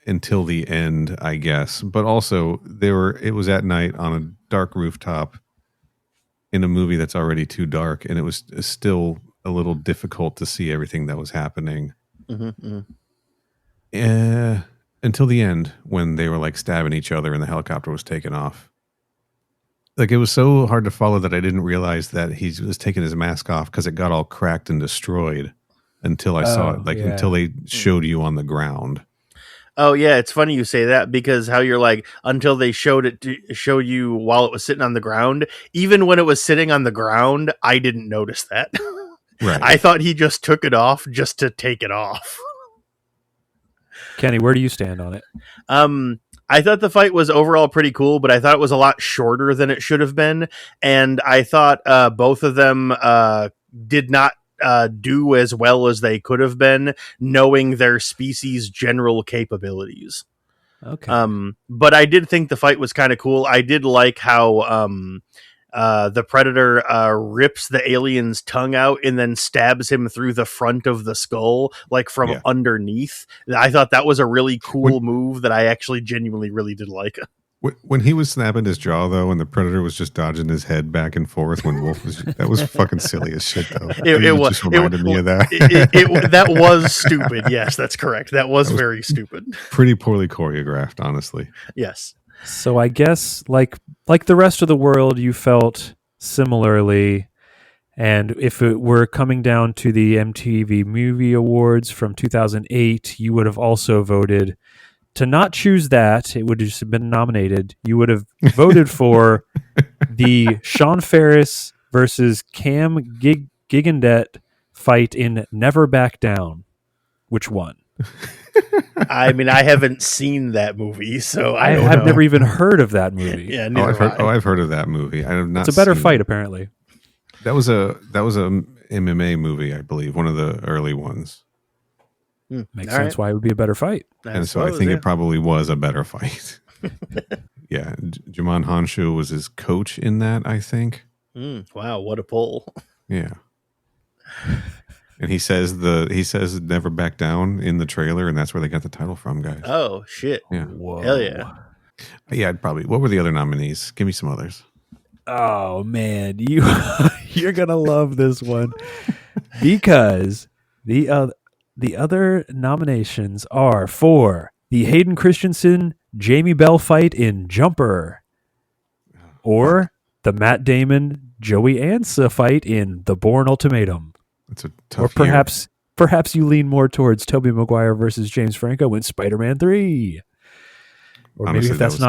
the end, I guess. But also it was at night on a dark rooftop in a movie that's already too dark, and it was still a little difficult to see everything that was happening. Until the end, when they were like stabbing each other and the helicopter was taking off. Like, it was so hard to follow that I didn't realize that he was taking his mask off because it got all cracked and destroyed until I saw it, until they showed you on the ground.
Oh yeah, it's funny you say that, because how you're like, until they showed it to show you while it was sitting on the ground. Even when it was sitting on the ground, I didn't notice that.
Right.
I thought he just took it off just to take it off.
Kenny, where do you stand on it?
I thought the fight was overall pretty cool, but I thought it was a lot shorter than it should have been. And I thought both of them did not do as well as they could have been, knowing their species' general capabilities.
Okay.
But I did think the fight was kind of cool. I did like how the Predator rips the alien's tongue out and then stabs him through the front of the skull, like from underneath. I thought that was a really cool move that I actually genuinely really did like.
When he was snapping his jaw, though, and the Predator was just dodging his head back and forth when Wolf was... That was fucking silly as shit, though. It just reminded me of that.
That was stupid. Yes, that's correct. That was very stupid.
Pretty poorly choreographed, honestly.
Yes.
So I guess, like the rest of the world, you felt similarly. And if it were coming down to the MTV Movie Awards from 2008, you would have also voted to not choose that. It would have just been nominated. You would have voted for the Sean Ferris versus Cam Gigandet fight in Never Back Down. Which won?
I mean, I haven't seen that movie, so I don't
have
know.
never even heard of that movie.
Yeah,
I've heard of that movie. I have not.
It's a better
seen
fight,
it.
apparently.
That was a MMA movie, I believe, one of the early ones.
Makes sense why it would be a better fight.
I think it probably was a better fight. Yeah, Jamon Honshu was his coach in that, I think.
Wow, what a pull!
Yeah, and he says "Never Back Down" in the trailer, and that's where they got the title from, guys.
Oh shit!
Yeah,
whoa,
hell yeah!
Yeah, I'd probably. What were the other nominees? Give me some others.
Oh man, you're gonna love this one because the other nominations are for the Hayden Christensen Jamie Bell fight in Jumper, or the Matt Damon Joey Ansa fight in The Bourne Ultimatum.
That's a tough.
Or perhaps you lean more towards Tobey Maguire versus James Franco in Spider-Man 3. Or honestly, maybe if that's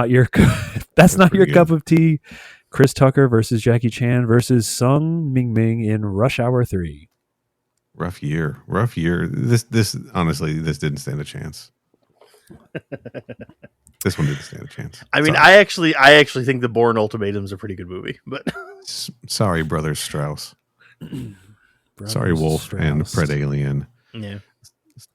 not your cup of tea, Chris Tucker versus Jackie Chan versus Sung Ming in Rush Hour 3.
Rough year. This honestly, this didn't stand a chance. This one didn't stand a chance.
I mean, I actually think The Bourne Ultimatum is a pretty good movie, but
sorry, Brothers Strauss. Sorry, Wolf Strauss. And Pred Alien.
Yeah.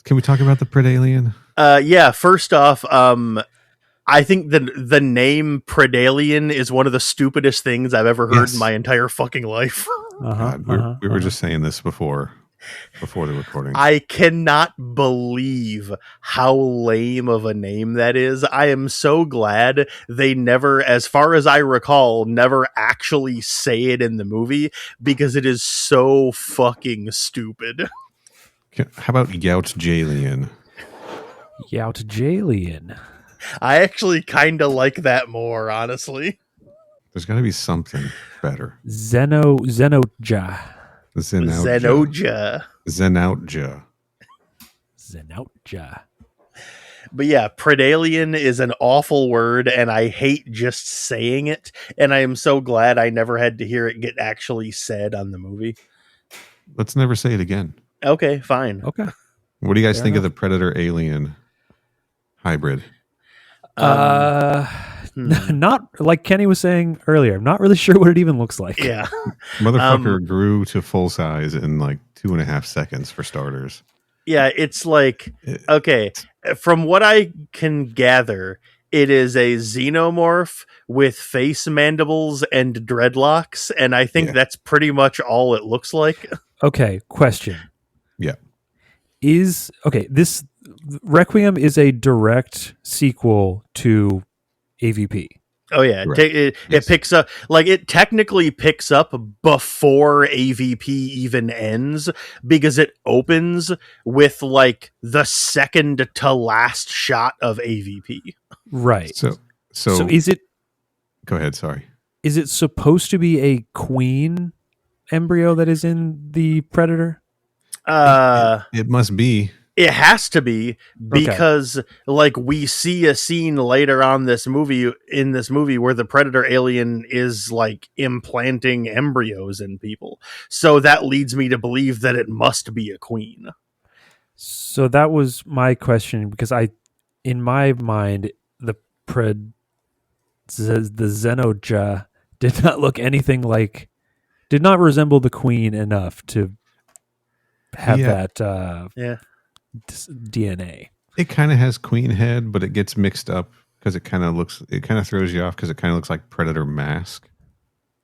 Can we talk about the Pred Alien?
Yeah. First off, I think the name Predalien is one of the stupidest things I've ever heard in my entire fucking life.
We were just saying this before the recording.
I cannot believe how lame of a name that is. I am so glad they never, as far as I recall, never actually say it in the movie, because it is so fucking stupid.
How about Yout Jalien?
Yout Jalien.
I actually kind of like that more, honestly.
There's got to be something better.
Zenouja.
But yeah, Predalien is an awful word, and I hate just saying it. And I am so glad I never had to hear it get actually said on the movie.
Let's never say it again.
Okay, fine.
Okay.
What do you guys think of the Predator Alien hybrid?
Not like Kenny was saying earlier. I'm not really sure what it even looks like.
Yeah.
Motherfucker grew to full size in like 2.5 seconds for starters.
Yeah, it's like, okay, from what I can gather, it is a xenomorph with face mandibles and dreadlocks, and I think that's pretty much all it looks like.
Okay, question.
Yeah.
This Requiem is a direct sequel to AVP.
Oh yeah, it picks up, like, it technically picks up before AVP even ends, because it opens with like the second to last shot of AVP.
Right.
So
is it?
Go ahead. Sorry.
Is it supposed to be a queen embryo that is in the Predator?
It must be.
It has to be, because like, we see a scene later on in this movie where the Predator alien is like implanting embryos in people. So that leads me to believe that it must be a queen.
So that was my question, because in my mind, the Xenoja did not look anything like, did not resemble the queen enough to have that DNA.
It kind of has queen head, but it gets mixed up because it kind of throws you off because it kind of looks like Predator mask.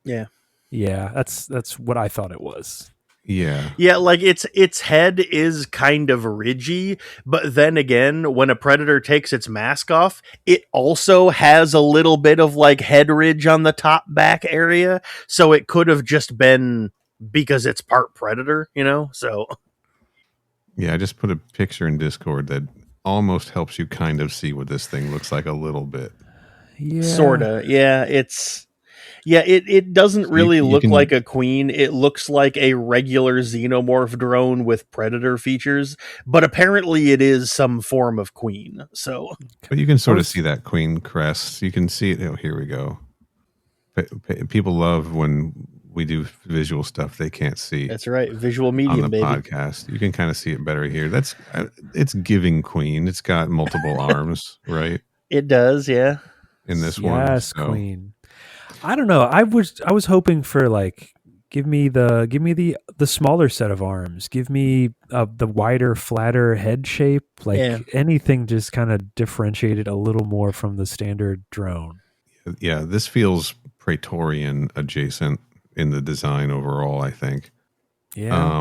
Yeah.
Yeah, that's what I thought it was.
Yeah.
Yeah, like its head is kind of ridgy, but then again, when a Predator takes its mask off, it also has a little bit of like head ridge on the top back area, so it could have just been because it's part Predator, so...
Yeah, I just put a picture in Discord that almost helps you kind of see what this thing looks like a little bit.
Yeah.
Sorta. Yeah, it doesn't really look like a queen. It looks like a regular xenomorph drone with Predator features, but apparently it is some form of queen. So,
but you can sort of see that queen crest. You can see it. Oh, here we go. People love when we do visual stuff they can't see.
That's right, visual medium,
on the
baby.
Podcast. You can kind of see it better here. It's giving queen. It's got multiple arms, right?
It does, yeah.
In this one,
yes, queen. I don't know. I was hoping for like, give me the smaller set of arms. Give me the wider, flatter head shape. Like anything, just kind of differentiated a little more from the standard drone.
Yeah, this feels Praetorian adjacent in the design overall, I think.
Yeah.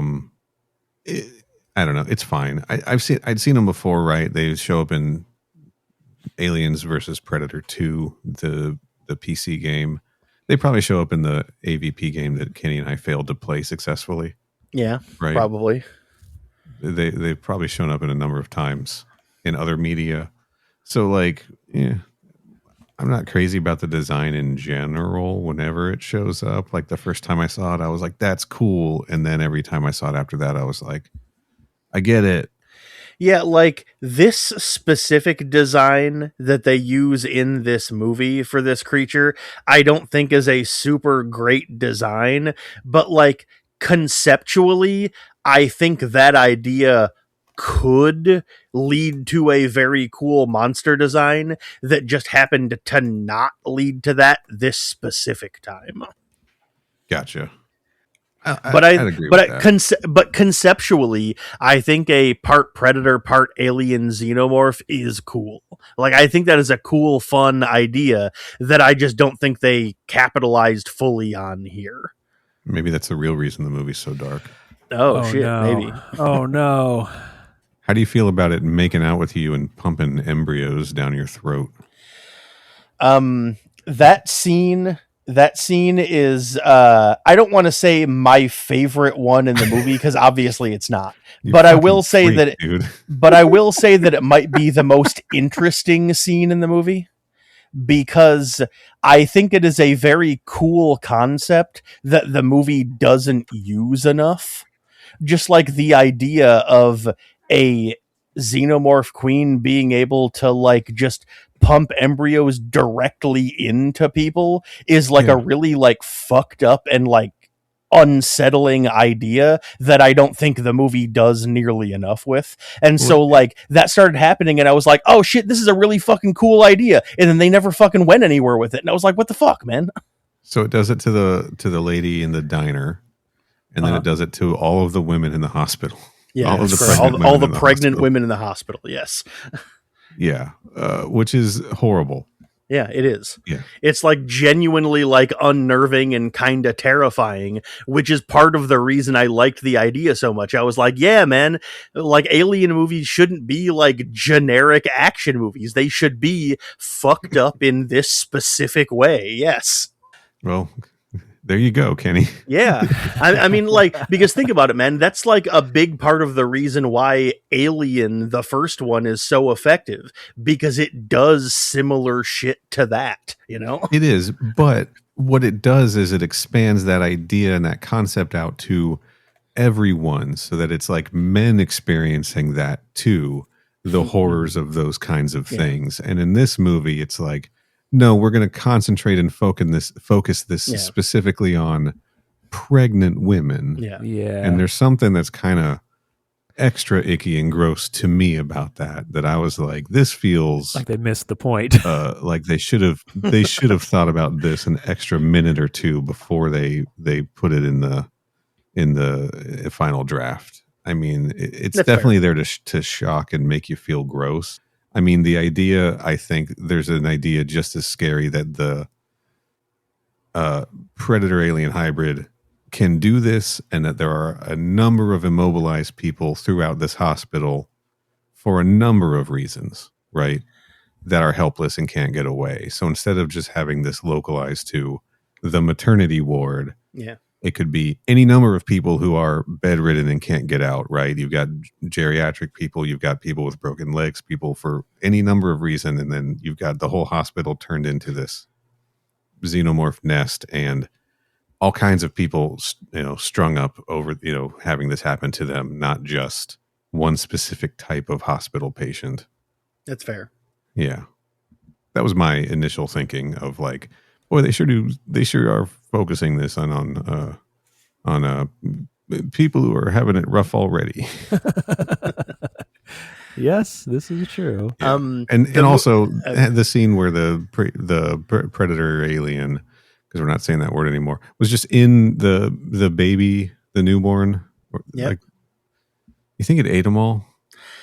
I don't know. It's fine. I'd seen them before, right? They show up in Aliens versus Predator 2, the PC game. They probably show up in the AVP game that Kenny and I failed to play successfully.
Yeah,
right?
Probably.
They've probably shown up in a number of times in other media. So like, yeah. I'm not crazy about the design in general whenever it shows up. Like the first time I saw it, I was like, that's cool. And then every time I saw it after that, I was like, I get it.
Yeah, like this specific design that they use in this movie for this creature, I don't think is a super great design, but like conceptually, I think that idea could lead to a very cool monster design that just happened to not lead to that this specific time.
Gotcha.
But conceptually, I think a part Predator, part alien xenomorph is cool. Like, I think that is a cool, fun idea that I just don't think they capitalized fully on here.
Maybe that's the real reason the movie's so dark.
Oh shit,
no.
maybe.
Oh no.
How do you feel about it making out with you and pumping embryos down your throat?
That scene is I don't want to say my favorite one in the movie, because obviously it's not. But I will say but I will say that it might be the most interesting scene in the movie, because I think it is a very cool concept that the movie doesn't use enough. Just like the idea of a xenomorph queen being able to like just pump embryos directly into people is like a really like fucked up and like unsettling idea that I don't think the movie does nearly enough with. And so like that started happening and I was like, oh shit, this is a really fucking cool idea. And then they never fucking went anywhere with it. And I was like, what the fuck, man?
So it does it to the lady in the diner, and then it does it to all of the women in the hospital.
Yeah, all the pregnant women in the hospital. Yes.
Yeah, which is horrible.
Yeah, it is.
Yeah.
It's like genuinely like unnerving and kind of terrifying, which is part of the reason I liked the idea so much. I was like, yeah, man, like alien movies shouldn't be like generic action movies. They should be fucked up in this specific way. Yes.
Well, there you go, Kenny.
Yeah. I mean, like, because think about it, man. That's like a big part of the reason why Alien, the first one, is so effective, because it does similar shit to that, you know?
It is, but what it does is it expands that idea and that concept out to everyone so that it's like men experiencing that too, the horrors of those kinds of things. And in this movie, it's like, no, we're going to concentrate and focus this specifically on pregnant women.
Yeah.
And there's something that's kind of extra icky and gross to me about that I was like, this feels
like they missed the point.
Like they should have thought about this an extra minute or two before they put it in the final draft. I mean, it's
That's
definitely fair. There to shock and make you feel gross. I mean, the idea, I think there's an idea just as scary that the predator alien hybrid can do this, and that there are a number of immobilized people throughout this hospital for a number of reasons, right? That are helpless and can't get away. So instead of just having this localized to the maternity ward, it could be any number of people who are bedridden and can't get out, right? You've got geriatric people, you've got people with broken legs, people for any number of reasons, and then you've got the whole hospital turned into this xenomorph nest, and all kinds of people, strung up over, having this happen to them, not just one specific type of hospital patient.
That's fair.
Yeah. That was my initial thinking of like, boy, they sure are focusing this on people who are having it rough already.
Yes, this is true.
Yeah. And also the scene where the predator alien, because we're not saying that word anymore, was just in the baby, the newborn.
Yeah.
Like, you think it ate them all?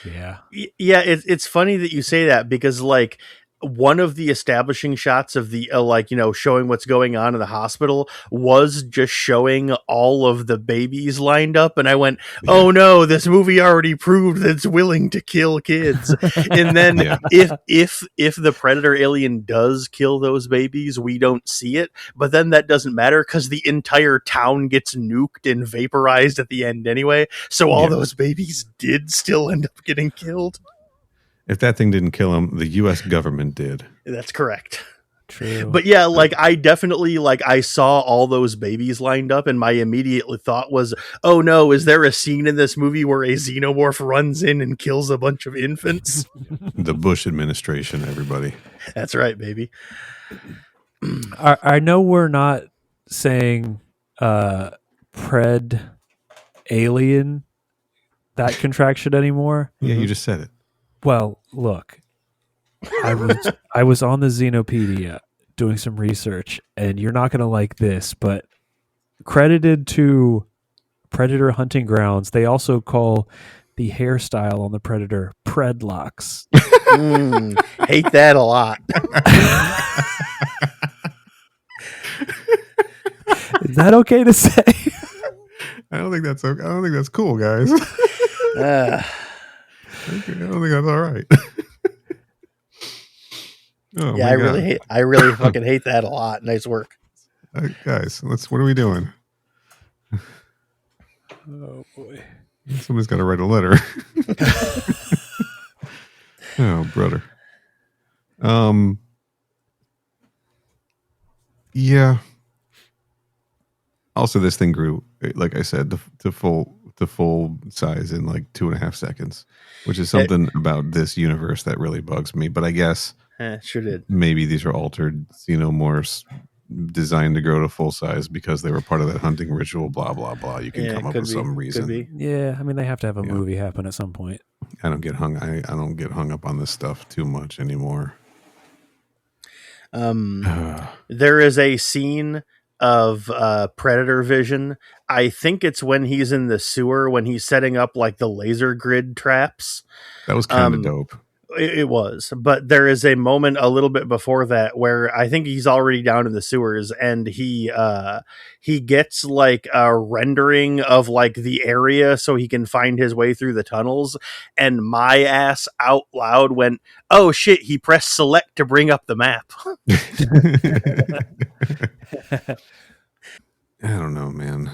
Yeah.
Yeah, it's funny that you say that, because like one of the establishing shots of the showing what's going on in the hospital was just showing all of the babies lined up, and I went, oh no, this movie already proved that it's willing to kill kids. And then if the predator alien does kill those babies, we don't see it, but then that doesn't matter because the entire town gets nuked and vaporized at the end anyway, so all those babies did still end up getting killed.
If that thing didn't kill him, the U.S. government did.
That's correct.
True.
But yeah, like I definitely, like, I saw all those babies lined up, and my immediate thought was, oh no, is there a scene in this movie where a xenomorph runs in and kills a bunch of infants?
The Bush administration, everybody.
That's right, baby.
I know we're not saying pred alien, that contraction anymore.
Yeah, you just said it.
Well, look, I was on the Xenopedia doing some research, and you're not going to like this, but credited to predator hunting grounds, they also call the hairstyle on the predator predlocks.
Hate that a lot.
Is that okay to say?
I don't think that's okay. I don't think that's cool, guys. Okay, I don't think that's all right.
Yeah, I really fucking hate that a lot. Nice work.
Guys, what are we doing?
Oh boy.
Somebody's got to write a letter. Oh, brother. Yeah. Also, this thing grew, like I said, to full size in like 2.5 seconds, which is something about this universe that really bugs me. But I guess
sure did.
Maybe these are altered xenomorphs designed to grow to full size because they were part of that hunting ritual. Blah blah blah. You can come up with some reason.
Yeah, I mean they have to have a movie happen at some point.
I don't get hung up on this stuff too much anymore.
There is a scene of Predator Vision. I think it's when he's in the sewer, when he's setting up like the laser grid traps.
That was kind of dope.
It was, but there is a moment a little bit before that where I think he's already down in the sewers, and he gets like a rendering of like the area so he can find his way through the tunnels, and my ass out loud went, "Oh shit!" He pressed select to bring up the map.
I don't know, man.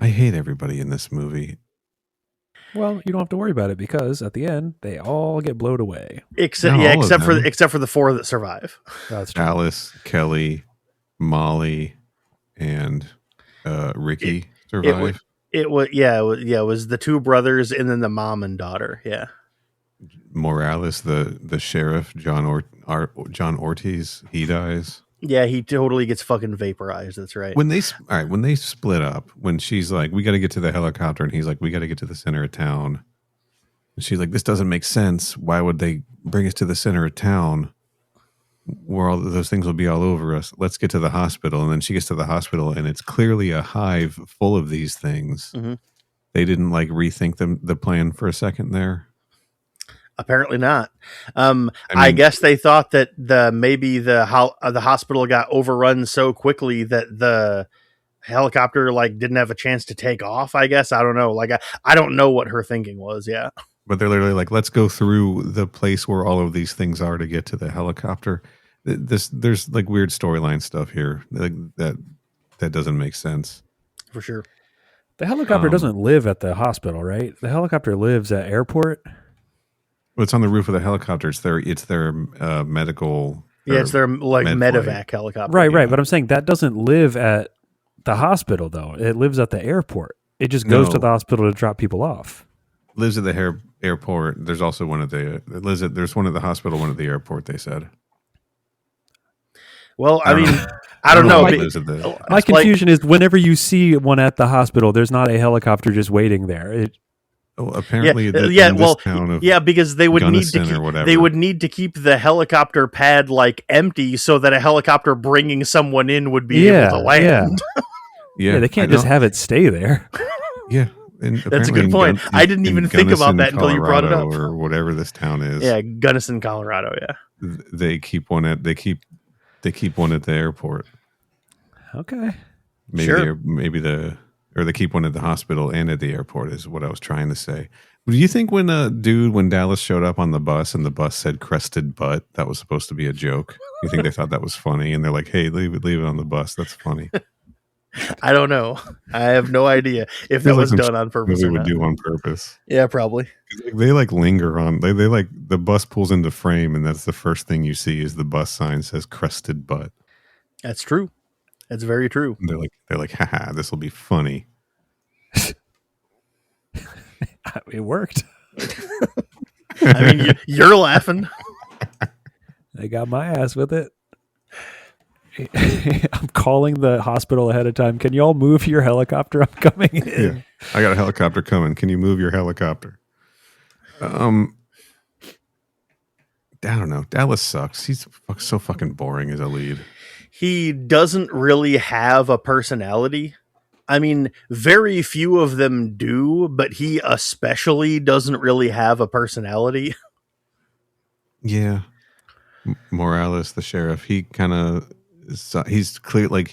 I hate everybody in this movie.
Well, you don't have to worry about it because at the end they all get blown away.
Except for the four that survive.
That's true.
Alice, Kelly, Molly, and Ricky survive.
It was the two brothers and then the mom and daughter. Yeah.
Morales, the sheriff, John Ortiz, he dies.
Yeah, he totally gets fucking vaporized. That's right.
When they split up, when she's like, "We got to get to the helicopter," and he's like, "We got to get to the center of town," and she's like, "This doesn't make sense. Why would they bring us to the center of town, where all those things will be all over us? Let's get to the hospital." And then she gets to the hospital, and it's clearly a hive full of these things. Mm-hmm. They didn't like rethink the plan for a second there.
Apparently not. I guess they thought that the hospital got overrun so quickly that the helicopter like didn't have a chance to take off. I guess I don't know. Like I don't know what her thinking was. Yeah,
but they're literally like, let's go through the place where all of these things are to get to the helicopter. There's like weird storyline stuff here that doesn't make sense
for sure.
The helicopter doesn't live at the hospital, right? The helicopter lives at airport.
Well, it's on the roof of the helicopter. It's their medical.
Yeah, it's their like medevac helicopter.
Right. But I'm saying that doesn't live at the hospital though. It lives at the airport. It just goes to the hospital to drop people off.
Lives at the airport. There's also one at there's one at the hospital, one at the airport. They said.
Well, I mean, I don't know.
My confusion is whenever you see one at the hospital, there's not a helicopter just waiting there.
Apparently,
because they would need to keep the helicopter pad like empty so that a helicopter bringing someone in would be able to land.
Yeah, they can't just have it stay there.
Yeah,
and that's a good point. I didn't even think about that until you brought it up.
Or whatever this town is.
Yeah, Gunnison, Colorado. Yeah,
they keep one at the airport.
Okay,
or they keep one at the hospital and at the airport is what I was trying to say. Do you think when Dallas showed up on the bus and the bus said crested butt, that was supposed to be a joke? You think they thought that was funny? And they're like, hey, leave it on the bus. That's funny.
I don't know. I have no idea if that was done on purpose or not.
Would do on purpose.
Yeah, probably.
They like linger on. They like the bus pulls into frame and that's the first thing you see is the bus sign says crested butt.
That's true. That's very true.
And they're like, haha, this will be funny.
It worked.
I mean, you're laughing.
They got my ass with it. I'm calling the hospital ahead of time. Can y'all move your helicopter? I'm coming in.
Yeah, I got a helicopter coming. Can you move your helicopter? I don't know. Dallas sucks. He's so fucking boring as a lead.
He doesn't really have a personality. I mean, very few of them do, but he especially doesn't really have a personality.
Yeah. Morales, the sheriff, he kind of, he's clear, like,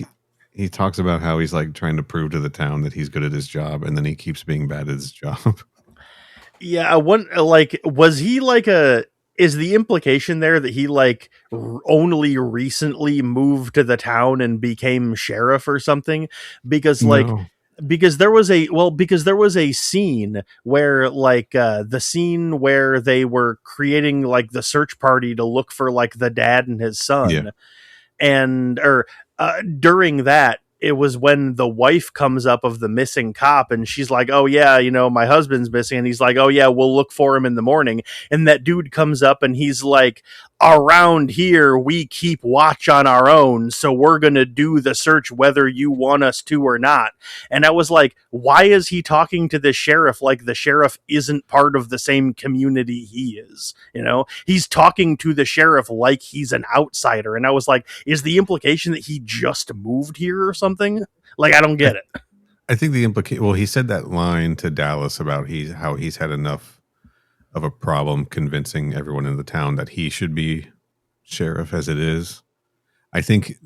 he talks about how he's like trying to prove to the town that he's good at his job, and then he keeps being bad at his job.
Yeah, was he like is the implication there that he like only recently moved to the town and became sheriff or something? Because because there was a scene where the scene where they were creating like the search party to look for like the dad and his son, and during that, it was when the wife comes up of the missing cop and she's like, oh yeah, my husband's missing. And he's like, oh yeah, we'll look for him in the morning. And that dude comes up and he's like, around here, we keep watch on our own. So we're going to do the search whether you want us to or not. And I was like, why is he talking to the sheriff like the sheriff isn't part of the same community he is? He's talking to the sheriff like he's an outsider. And I was like, is the implication that he just moved here or something? Like, I don't get it.
I think the implication, he said that line to Dallas about how he's had enough of a problem convincing everyone in the town that he should be sheriff as it is. I think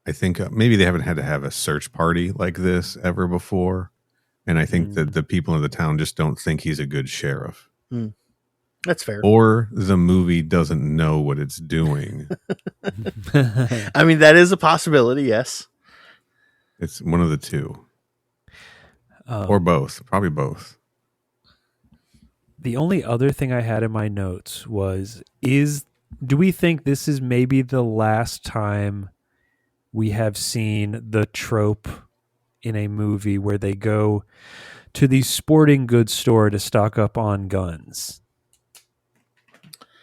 maybe they haven't had to have a search party like this ever before. And I think that the people in the town just don't think he's a good sheriff.
That's fair.
Or the movie doesn't know what it's doing.
I mean, that is a possibility, yes.
It's one of the two. Or both. Probably both.
The only other thing I had in my notes was, do we think this is maybe the last time we have seen the trope in a movie where they go to the sporting goods store to stock up on guns?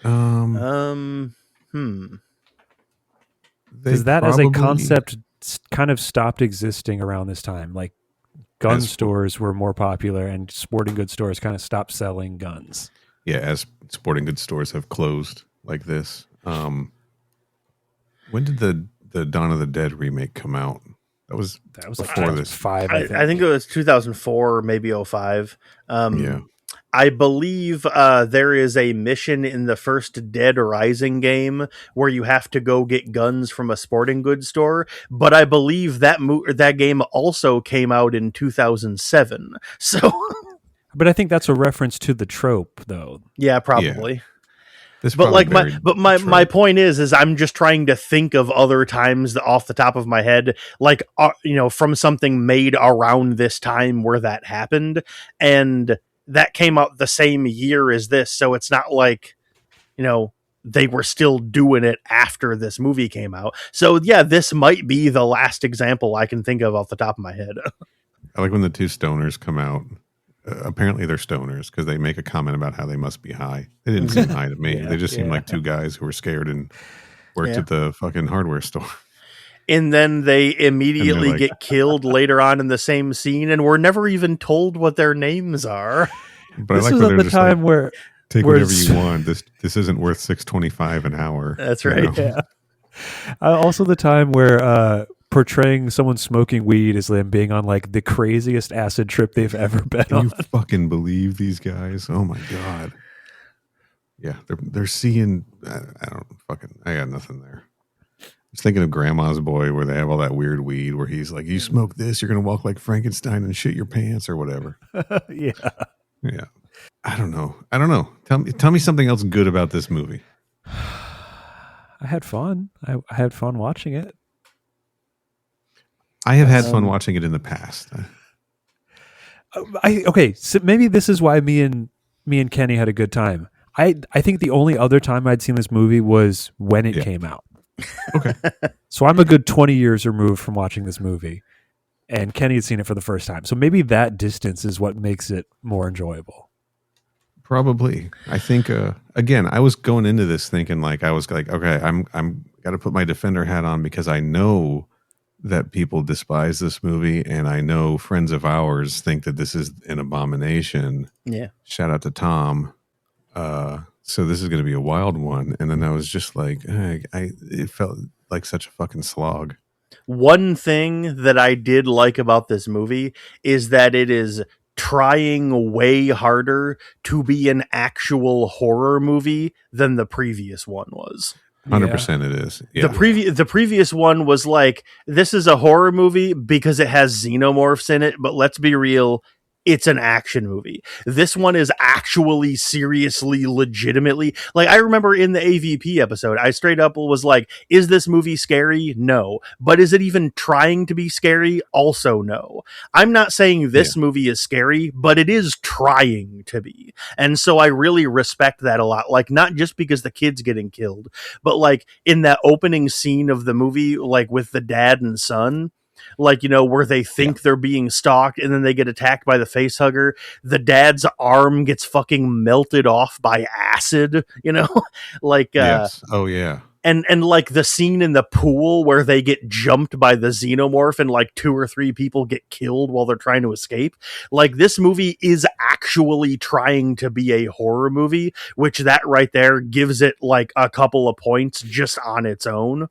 Because that as a concept kind of stopped existing around this time. Like gun stores were more popular and sporting goods stores kind of stopped selling guns.
Yeah, as sporting goods stores have closed like this. When did the Dawn of the Dead remake come out? That was before this.
5.
I think it was 2004 or maybe 05.
Yeah.
I believe there is a mission in the first Dead Rising game where you have to go get guns from a sporting goods store, but I believe that game also came out in 2007. So,
but I think that's a reference to the trope, though.
Yeah, probably.
Yeah.
But like my point is I'm just trying to think of other times off the top of my head, like from something made around this time where that happened, and that came out the same year as this, so it's not like they were still doing it after this movie came out. So yeah, this might be the last example I can think of off the top of my head.
I like when the two stoners come out. Apparently they're stoners because they make a comment about how they must be high. They didn't seem high to me. They just seemed like two guys who were scared and worked at the fucking hardware store.
And then they immediately get killed later on in the same scene, and we're never even told what their names are.
But
this
I like
is
when
at the time where
take whatever you want. This isn't worth $6.25 an hour.
That's right.
Yeah. Also, the time where portraying someone smoking weed as them being on like the craziest acid trip they've ever been on.
You fucking believe these guys? Oh my god. Yeah, they're seeing. I got nothing there. I was thinking of Grandma's Boy, where they have all that weird weed, where he's like, "You smoke this, you're gonna walk like Frankenstein and shit your pants or whatever."
Yeah.
I don't know. Tell me something else good about this movie.
I had fun. I had fun watching it.
I have had fun watching it in the past.
Okay, so maybe this is why me and Kenny had a good time. I think the only other time I'd seen this movie was when it came out.
Okay.
So I'm a good 20 years removed from watching this movie, and Kenny had seen it for the first time. So maybe that distance is what makes it more enjoyable.
Probably. I think again, I was going into this thinking okay, I'm got to put my defender hat on because I know that people despise this movie, and I know friends of ours think that this is an abomination.
Yeah.
Shout out to Tom. So this is going to be a wild one. And then I was just like, it felt like such a fucking slog.
One thing that I did like about this movie is that it is trying way harder to be an actual horror movie than the previous one was.
100% it is. Yeah.
The previous one was like, this is a horror movie because it has xenomorphs in it, but let's be real, it's an action movie. This one is actually seriously, legitimately, like I remember in the AVP episode, I straight up was like, is this movie scary? No. But is it even trying to be scary? Also no. I'm not saying this movie is scary, but it is trying to be. And so I really respect that a lot. Like, not just because the kid's getting killed, but like in that opening scene of the movie, like with the dad and son, like, where they think they're being stalked and then they get attacked by the face hugger. The dad's arm gets fucking melted off by acid, like,
yes. Oh yeah.
And like the scene in the pool where they get jumped by the xenomorph and like 2 or 3 people get killed while they're trying to escape. Like, this movie is actually trying to be a horror movie, which that right there gives it like a couple of points just on its own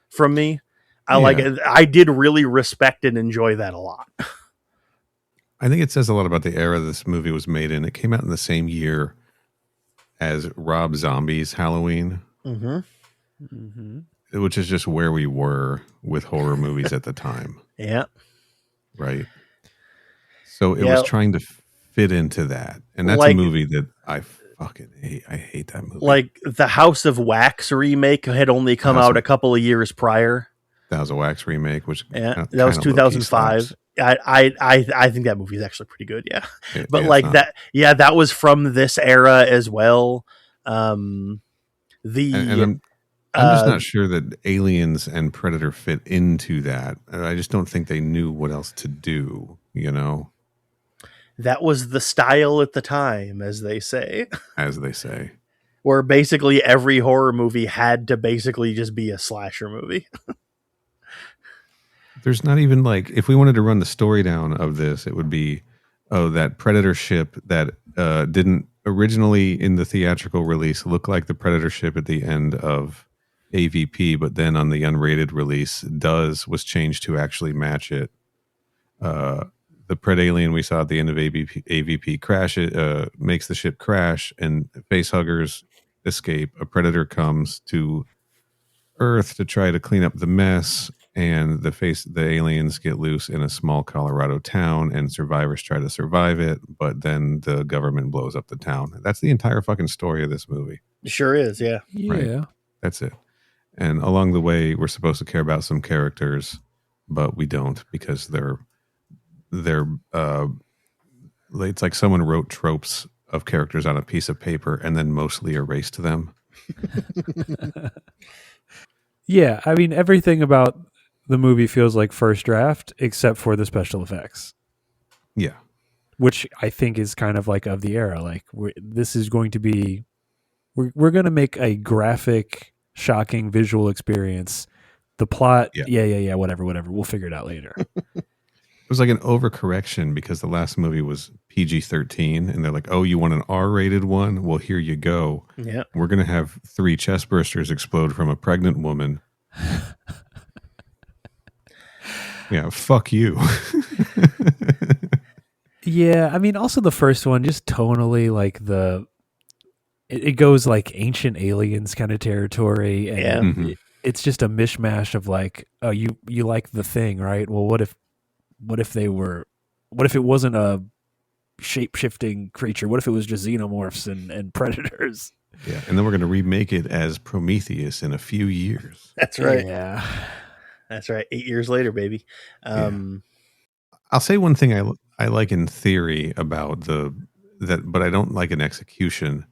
from me. I did really respect and enjoy that a lot.
I think it says a lot about the era this movie was made in. It came out in the same year as Rob Zombie's Halloween, which is just where we were with horror movies at the time.
Yeah.
Right. So it was trying to fit into that. And that's a movie that I fucking hate. I hate that movie.
Like the House of Wax remake had only come out a couple of years prior.
The House of Wax remake, which
that was 2005. I think that movie is actually pretty good. Yeah. But that was from this era as well. I'm
just not sure that Aliens and Predator fit into that. I just don't think they knew what else to do, you know?
That was the style at the time, as they say.
As they say.
Where basically every horror movie had to basically just be a slasher movie.
There's not even like, if we wanted to run the story down of this, it would be, that Predator ship that didn't originally in the theatrical release look like the Predator ship at the end of AVP, but then on the unrated release was changed to actually match it. The Pred alien we saw at the end of AVP crash makes the ship crash, and facehuggers escape. A Predator comes to Earth to try to clean up the mess, and the aliens get loose in a small Colorado town, and survivors try to survive it, but then the government blows up the town. That's the entire fucking story of this movie.
It sure is, yeah.
Right? That's it. And along the way, we're supposed to care about some characters, but we don't, because they're it's like someone wrote tropes of characters on a piece of paper and then mostly erased them.
Yeah, I mean, everything about the movie feels like first draft except for the special effects.
Yeah.
Which I think is kind of like of the era. Like, this is going to be, we're going to make a graphic, shocking visual experience. The plot, whatever. We'll figure it out later.
It was like an overcorrection because the last movie was PG-13, and they're like, "Oh, you want an R-rated one? Well, here you go.
Yeah,
we're gonna have 3 chest bursters explode from a pregnant woman." Yeah, fuck you.
Yeah, I mean, also the first one, just tonally, like it goes like Ancient Aliens kind of territory, and it's just a mishmash of like, oh, you like The Thing, right? Well, what if it wasn't a shape-shifting creature? What if it was just xenomorphs and predators?
Yeah, and then we're going to remake it as Prometheus in a few years.
That's right.
Yeah.
That's right. 8 years later, baby.
I'll say one thing I like in theory about but I don't like in execution.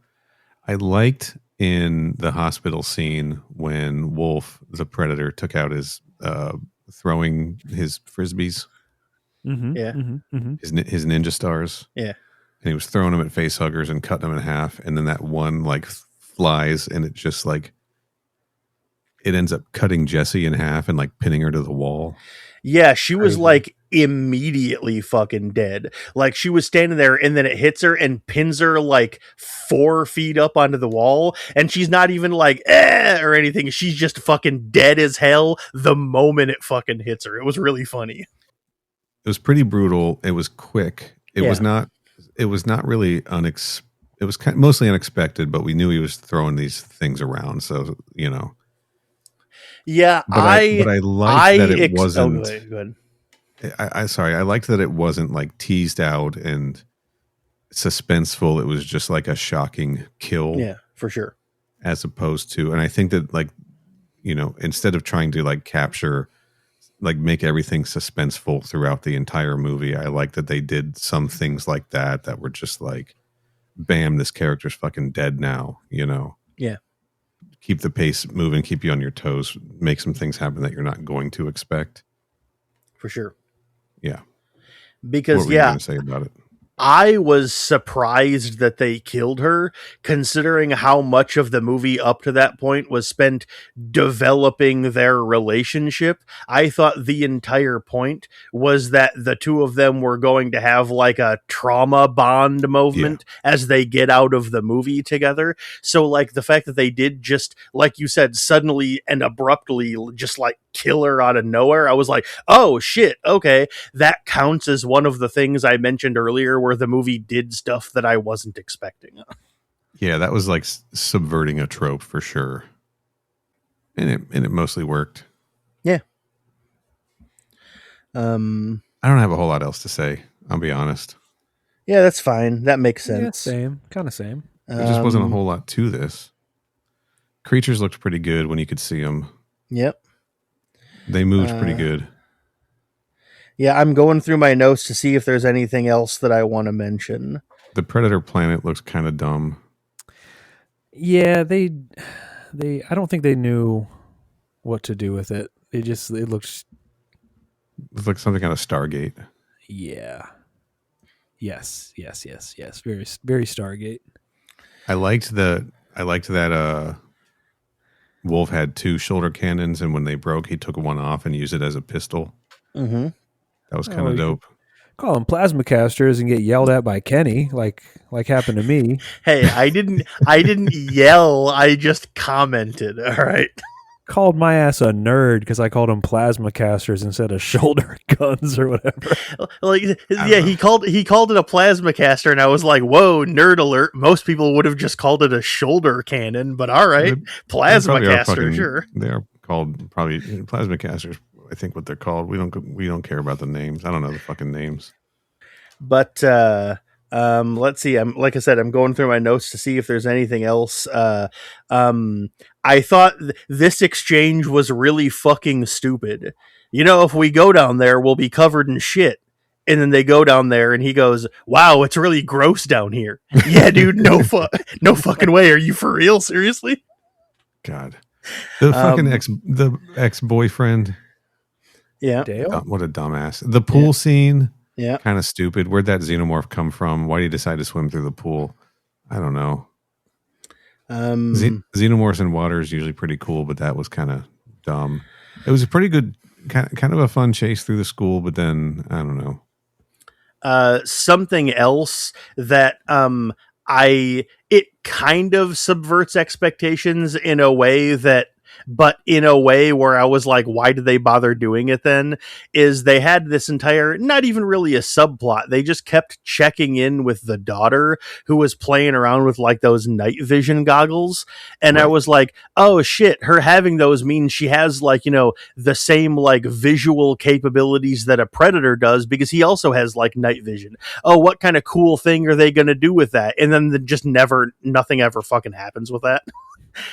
I liked in the hospital scene when Wolf, the Predator, took out his throwing his frisbees.
Mm-hmm,
yeah.
Mm-hmm, mm-hmm.
His ninja stars.
Yeah.
And he was throwing them at facehuggers and cutting them in half. And then that one like flies, and it just like, it ends up cutting Jessie in half and like pinning her to the wall.
Yeah, she was like immediately fucking dead. Like she was standing there, and then it hits her and pins her like 4 feet up onto the wall, and she's not even like or anything. She's just fucking dead as hell the moment it fucking hits her. It was really funny.
It was pretty brutal. It was quick. It was not really it was mostly unexpected, but we knew he was throwing these things around. So, you know.
Yeah,
but I liked that it wasn't.
Oh, go ahead.
I liked that it wasn't like teased out and suspenseful. It was just like a shocking kill.
Yeah, for sure.
As opposed to, and I think that like, you know, instead of trying to like capture, like make everything suspenseful throughout the entire movie, I like that they did some things like that were just like, bam, this character's fucking dead now, you know?
Yeah.
Keep the pace moving, keep you on your toes, make some things happen that you're not going to expect.
For sure.
Yeah.
Because
what were you going to say about it?
I was surprised that they killed her, considering how much of the movie up to that point was spent developing their relationship. I thought the entire point was that the two of them were going to have like a trauma bond moment as they get out of the movie together. So like the fact that they did just, like you said, suddenly and abruptly just like kill her out of nowhere, I was like, oh shit, okay, that counts as one of the things I mentioned earlier where the movie did stuff that I wasn't expecting.
Yeah, that was like subverting a trope for sure. And it mostly worked.
Yeah.
I don't have a whole lot else to say, I'll be honest.
Yeah, that's fine. That makes sense.
Yeah, same. Kind of same.
There just wasn't a whole lot to this. Creatures looked pretty good when you could see them.
Yep.
They moved pretty good.
Yeah, I'm going through my notes to see if there's anything else that I want to mention.
The Predator planet looks kind of dumb.
Yeah, they I don't think they knew what to do with it. It looks
like something out of Stargate.
Yeah. Yes. Very very Stargate.
I liked that Wolf had 2 shoulder cannons, and when they broke, he took one off and used it as a pistol.
Mm-hmm.
That was kind of dope.
Call them plasma casters and get yelled at by Kenny, like happened to me.
Hey, I didn't yell. I just commented. All right.
Called my ass a nerd because I called them plasma casters instead of shoulder guns or whatever.
Like, yeah, he called it a plasma caster, and I was like, "Whoa, nerd alert!" Most people would have just called it a shoulder cannon, but all right, plasma caster, sure.
They are called probably plasma casters. I think what they're called. We don't care about the names. I don't know the fucking names.
But let's see. Like I said, I'm going through my notes to see if there's anything else. I thought this exchange was really fucking stupid. You know, if we go down there, we'll be covered in shit. And then they go down there, and he goes, "Wow, it's really gross down here." Yeah, dude, no fucking way. Are you for real? Seriously?
God, the fucking ex-boyfriend.
Yeah.
Dale?
What a dumbass. The pool scene.
Yeah.
Kind of stupid. Where'd that xenomorph come from? Why did he decide to swim through the pool? I don't know. Xenomorphs in water is usually pretty cool, but that was kind of dumb. It was a pretty good, kind of a fun chase through the school, but then, I don't know.
Something else that it kind of subverts expectations in a way where I was like, why did they bother doing it then? Is they had this entire, not even really a subplot. They just kept checking in with the daughter who was playing around with like those night vision goggles. And right. I was like, oh shit, her having those means she has like, you know, the same like visual capabilities that a Predator does because he also has like night vision. Oh, what kind of cool thing are they going to do with that? And then nothing ever fucking happens with that.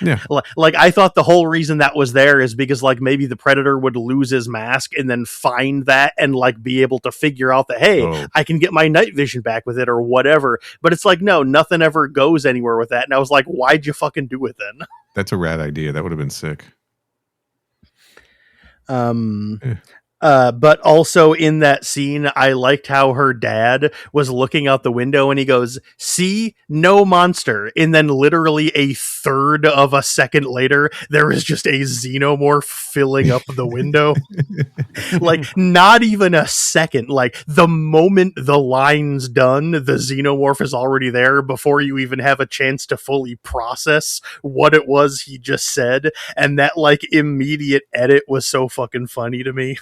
Yeah.
Like I thought the whole reason that was there is because like maybe the Predator would lose his mask and then find that and like be able to figure out that, hey, I can get my night vision back with it or whatever. But it's like, no, nothing ever goes anywhere with that. And I was like, why'd you fucking do it then?
That's a rad idea. That would have been sick.
But also in that scene, I liked how her dad was looking out the window and he goes, "See, no monster." And then literally a third of a second later, there is just a xenomorph filling up the window. Like not even a second. Like the moment the line's done, the xenomorph is already there before you even have a chance to fully process what it was he just said. And that like immediate edit was so fucking funny to me.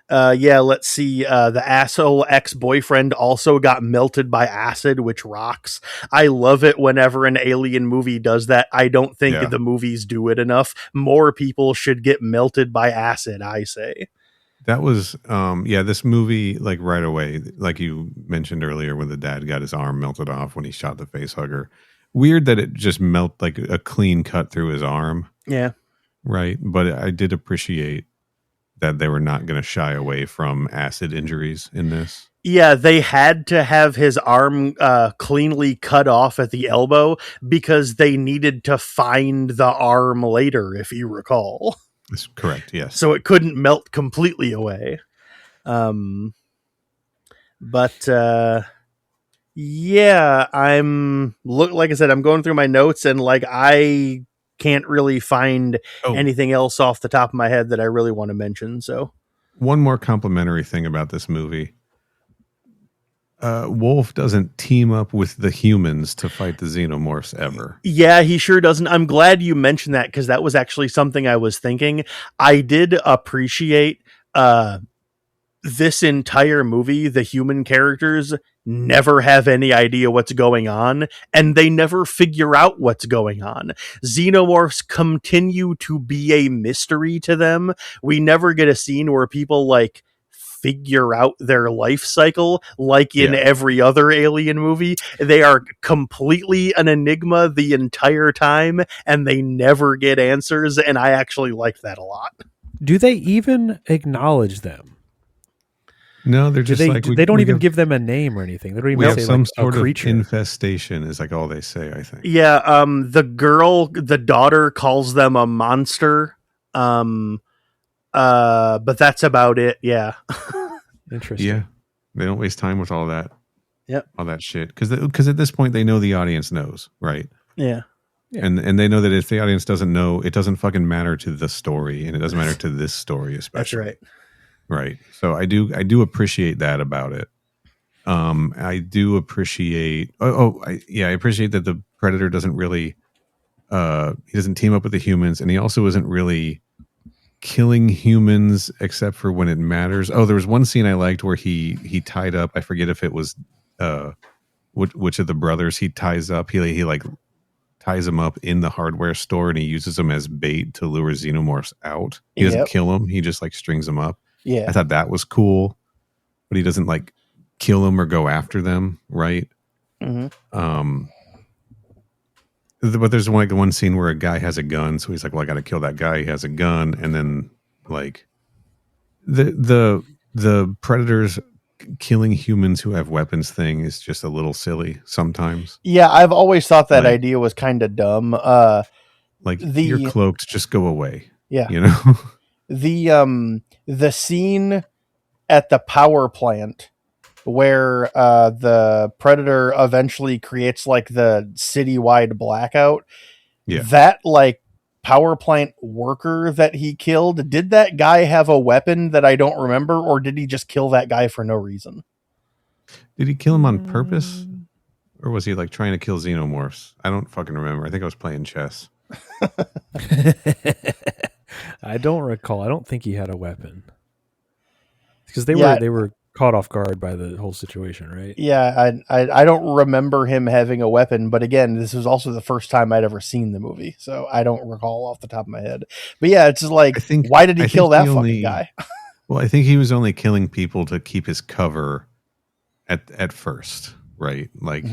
Let's see. The asshole ex-boyfriend also got melted by acid, which rocks. I love it whenever an alien movie does that. I don't think the movies do it enough. More people should get melted by acid, I say.
That was, this movie, like right away, like you mentioned earlier, when the dad got his arm melted off when he shot the face hugger. Weird that it just melted like a clean cut through his arm.
Yeah.
Right. But I did appreciate that they were not going to shy away from acid injuries in this.
Yeah, they had to have his arm cleanly cut off at the elbow because they needed to find the arm later, if you recall.
That's correct, yes.
So it couldn't melt completely away. But yeah, like I said, I'm going through my notes and like I can't really find anything else off the top of my head that I really want to mention. So
one more complimentary thing about this movie. Wolf doesn't team up with the humans to fight the xenomorphs ever.
Yeah, he sure doesn't. I'm glad you mentioned that because that was actually something I was thinking. I did appreciate this entire movie, the human characters never have any idea what's going on, and they never figure out what's going on. Xenomorphs continue to be a mystery to them. We never get a scene where people like figure out their life cycle like in every other Alien movie. They are completely an enigma the entire time, and they never get answers, and I actually like that a lot.
Do they even acknowledge them?
No, they're just
they don't even give them a name or anything. They don't even say
some
like
sort
a creature.
of infestation is like all they say, I think.
Yeah, the daughter calls them a monster. But that's about it. Yeah.
Interesting.
Yeah. They don't waste time with all that.
Yep.
All that shit. Because at this point they know the audience knows, right?
Yeah.
And they know that if the audience doesn't know, it doesn't fucking matter to the story, and it doesn't matter to this story especially.
That's right.
Right. So I do appreciate that about it. I do appreciate I appreciate that the Predator doesn't really he doesn't team up with the humans, and he also isn't really killing humans except for when it matters. Oh, there was one scene I liked where he tied up, I forget if it was which of the brothers he ties up. He like ties them up in the hardware store, and he uses them as bait to lure xenomorphs out. He doesn't kill them, he just like strings them up.
Yeah.
I thought that was cool, but he doesn't like kill them or go after them, right?
Mm-hmm.
But there's one scene where a guy has a gun, so he's like, well, I got to kill that guy. He has a gun, and then like the Predators killing humans who have weapons thing is just a little silly sometimes.
Yeah, I've always thought that idea was kind of dumb.
Like you're cloaked, just go away.
Yeah,
you know.
The scene at the power plant where the Predator eventually creates like the citywide blackout.
Yeah.
That like power plant worker that he killed, did that guy have a weapon that I don't remember, or did he just kill that guy for no reason?
Did he kill him on purpose? Or was he like trying to kill xenomorphs? I don't fucking remember. I think I was playing chess.
I don't recall. I don't think he had a weapon. Because they were caught off guard by the whole situation, right?
Yeah, I don't remember him having a weapon, but again, this was also the first time I'd ever seen the movie, so I don't recall off the top of my head. But yeah, it's just like, why did he kill that fucking guy?
Well, I think he was only killing people to keep his cover at first, right? Like,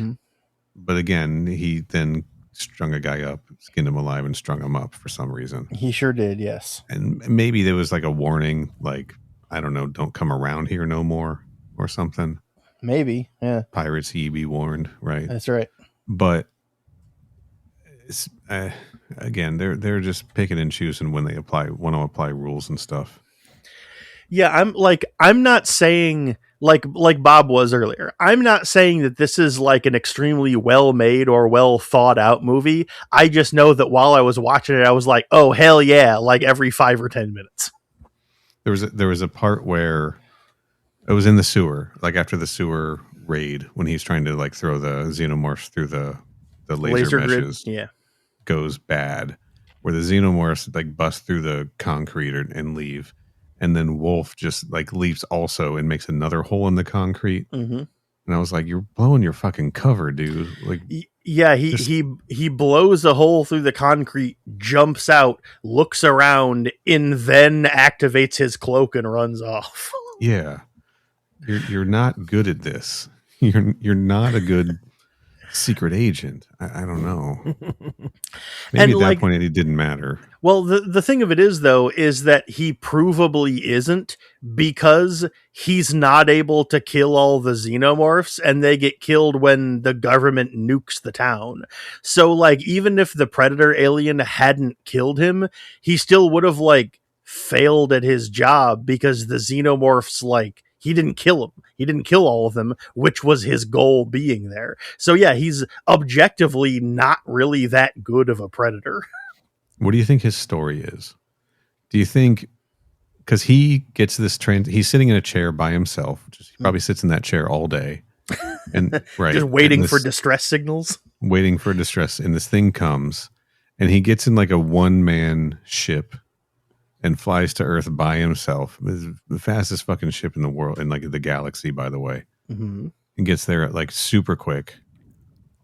but again, he then strung a guy up, skinned him alive, and strung him up for some reason.
He sure did, yes.
And maybe there was like a warning, like, I don't know, don't come around here no more or something.
Maybe, yeah.
Pirates, ye be warned, right?
That's right.
But it's, again, they're just picking and choosing when they want to apply rules and stuff.
Yeah, I'm not saying like Bob was earlier. I'm not saying that this is like an extremely well made or well thought out movie. I just know that while I was watching it, I was like, oh hell yeah, like every 5 or 10 minutes.
There was a part where it was in the sewer, like after the sewer raid, when he's trying to like throw the xenomorphs through the laser meshes.
Grid. Yeah,
goes bad, where the xenomorphs like bust through the concrete and leave, and then Wolf just like leaves also and makes another hole in the concrete. And I was like, you're blowing your fucking cover, dude. Like,
yeah, he blows a hole through the concrete, jumps out, looks around, and then activates his cloak and runs off.
Yeah, you're not good at this. You're not a good secret agent. I don't know. Maybe at that point it didn't matter.
Well, the thing of it is, though, is that he provably isn't, because he's not able to kill all the xenomorphs, and they get killed when the government nukes the town. So, like, even if the Predator alien hadn't killed him, he still would have, like, failed at his job because the xenomorphs, like, he didn't kill them. He didn't kill all of them, which was his goal being there. So yeah, he's objectively not really that good of a predator.
What do you think his story is? Do you think, because he gets this he's sitting in a chair by himself, he probably sits in that chair all day, and right,
just waiting for distress signals,
waiting for distress, and this thing comes, and he gets in like a one-man ship and flies to Earth by himself. It's the fastest fucking ship in the world, in like the galaxy, by the way.
Mm-hmm.
And gets there like super quick,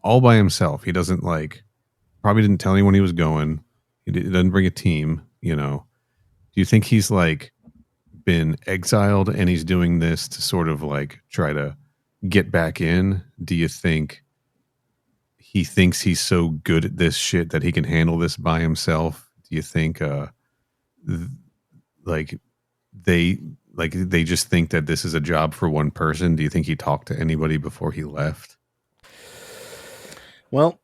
all by himself. He doesn't probably didn't tell anyone he was going. He doesn't bring a team, you know. Do you think he's like been exiled and he's doing this to sort of like try to get back in? Do you think he thinks he's so good at this shit that he can handle this by himself? Do you think they just think that this is a job for one person? Do you think he talked to anybody before he left?
Well,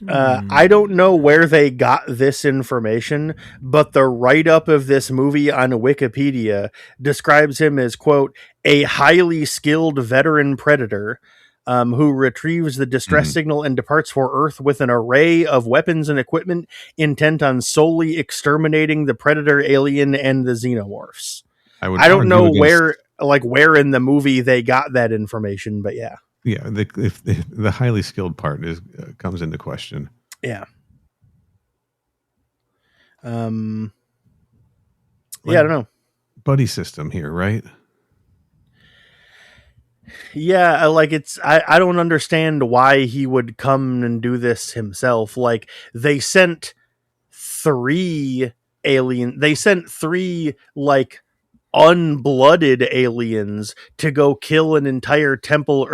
I don't know where they got this information, but the write-up of this movie on Wikipedia describes him as, quote, a highly skilled veteran predator who retrieves the distress signal and departs for Earth with an array of weapons and equipment intent on solely exterminating the predator alien and the xenomorphs. I don't know where in the movie they got that information, but yeah.
Yeah, if the highly skilled part comes into question.
Yeah. Yeah, I don't know.
Buddy system here, right?
Yeah, I don't understand why he would come and do this himself. Like, they sent three like unblooded aliens to go kill an entire temple,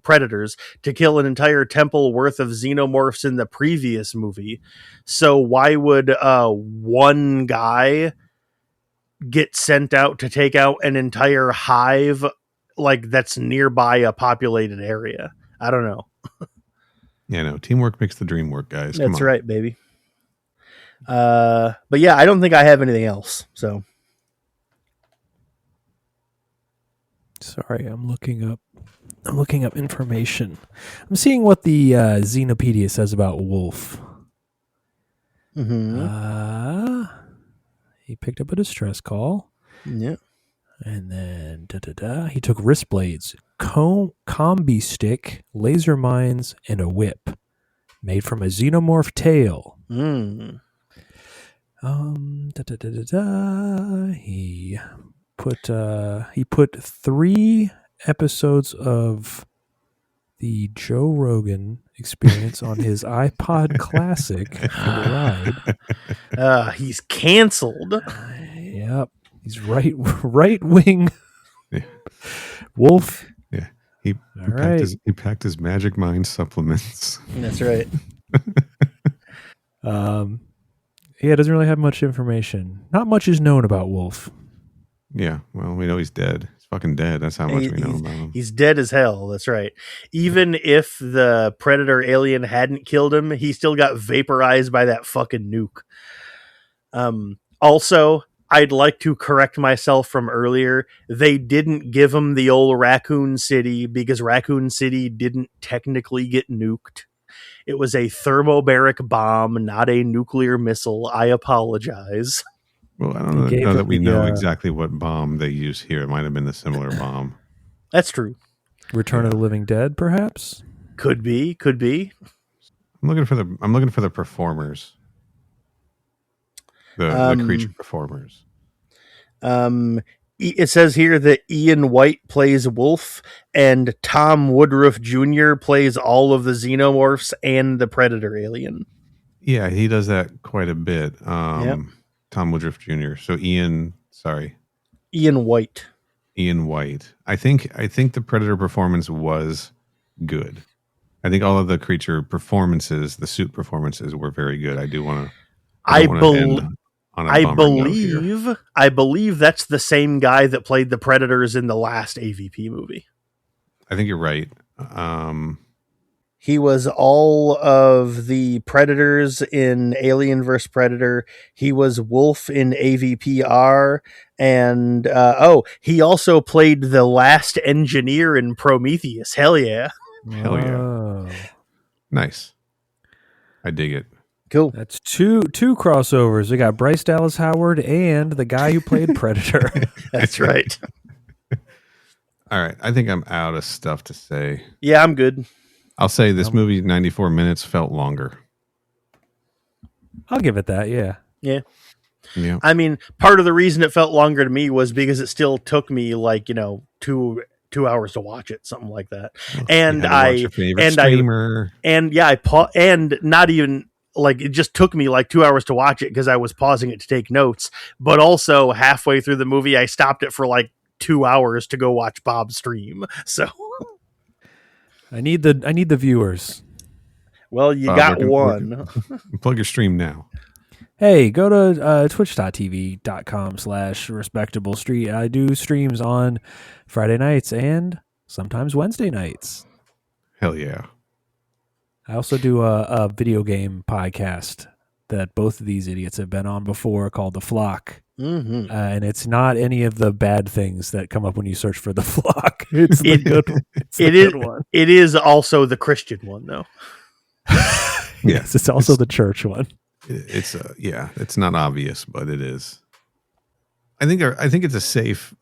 predators to kill an entire temple worth of xenomorphs in the previous movie. So why would one guy get sent out to take out an entire hive like that's nearby a populated area? I don't know.
Yeah, no, teamwork makes the dream work, guys.
That's right, baby. But yeah, I don't think I have anything else. So
sorry, I'm looking up information. I'm seeing what the Xenopedia says about Wolf.
Mm-hmm.
He picked up a distress call.
Yeah.
And then he took wrist blades, combi stick, laser mines, and a whip made from a xenomorph tail. He put 3 episodes of the Joe Rogan Experience on his iPod Classic for the
ride. He's canceled.
Yep. He's right wing.
Yeah.
Wolf.
Yeah. He packed his Magic Mind supplements.
That's right.
Yeah, it doesn't really have much information. Not much is known about Wolf.
Yeah, well, we know he's dead. He's fucking dead. That's how much we know about him.
He's dead as hell. That's right. Even if the predator alien hadn't killed him, he still got vaporized by that fucking nuke. Also, I'd like to correct myself from earlier. They didn't give him the old Raccoon City because Raccoon City didn't technically get nuked. It was a thermobaric bomb, not a nuclear missile. I apologize.
Well, I don't know that we know exactly what bomb they use here. It might have been the similar bomb.
That's true.
Return of the Living Dead, perhaps?
Could be.
I'm looking for the performers. The creature performers.
It says here that Ian White plays Wolf and Tom Woodruff Jr. plays all of the xenomorphs and the predator alien.
Yeah, he does that quite a bit.
Yep.
Tom Woodruff Jr. So Ian
White.
Ian White. I think the predator performance was good. I think all of the creature performances, the suit performances, were very good. I do want to. I
believe that's the same guy that played the predators in the last AVP movie.
I think you're right.
He was all of the Predators in Alien vs. Predator. He was Wolf in AVPR. And, he also played the last engineer in Prometheus. Hell yeah.
Hell yeah. Nice. I dig it.
Cool.
That's two crossovers. We got Bryce Dallas Howard and the guy who played Predator.
That's right.
All right. I think I'm out of stuff to say.
Yeah, I'm good.
I'll say this movie, 94 minutes, felt longer.
I'll give it that, yeah.
Yeah.
Yeah.
I mean, part of the reason it felt longer to me was because it still took me like, 2 hours to watch it, something like that. And and not even like it just took me like 2 hours to watch it because I was pausing it to take notes. But also halfway through the movie, I stopped it for like 2 hours to go watch Bob stream. So
I need the viewers.
Well, you got one.
Plug your stream now.
Hey, go to twitch.tv.com/respectable street. I do streams on Friday nights and sometimes Wednesday nights.
Hell yeah.
I also do a video game podcast that both of these idiots have been on before called The Flock.
Mm-hmm.
And it's not any of the bad things that come up when you search for The Flock. It's the good one. Good one.
It is also the Christian one, though.
Yes, it's also the church one.
It's it's not obvious, but it is. I think it's a safe,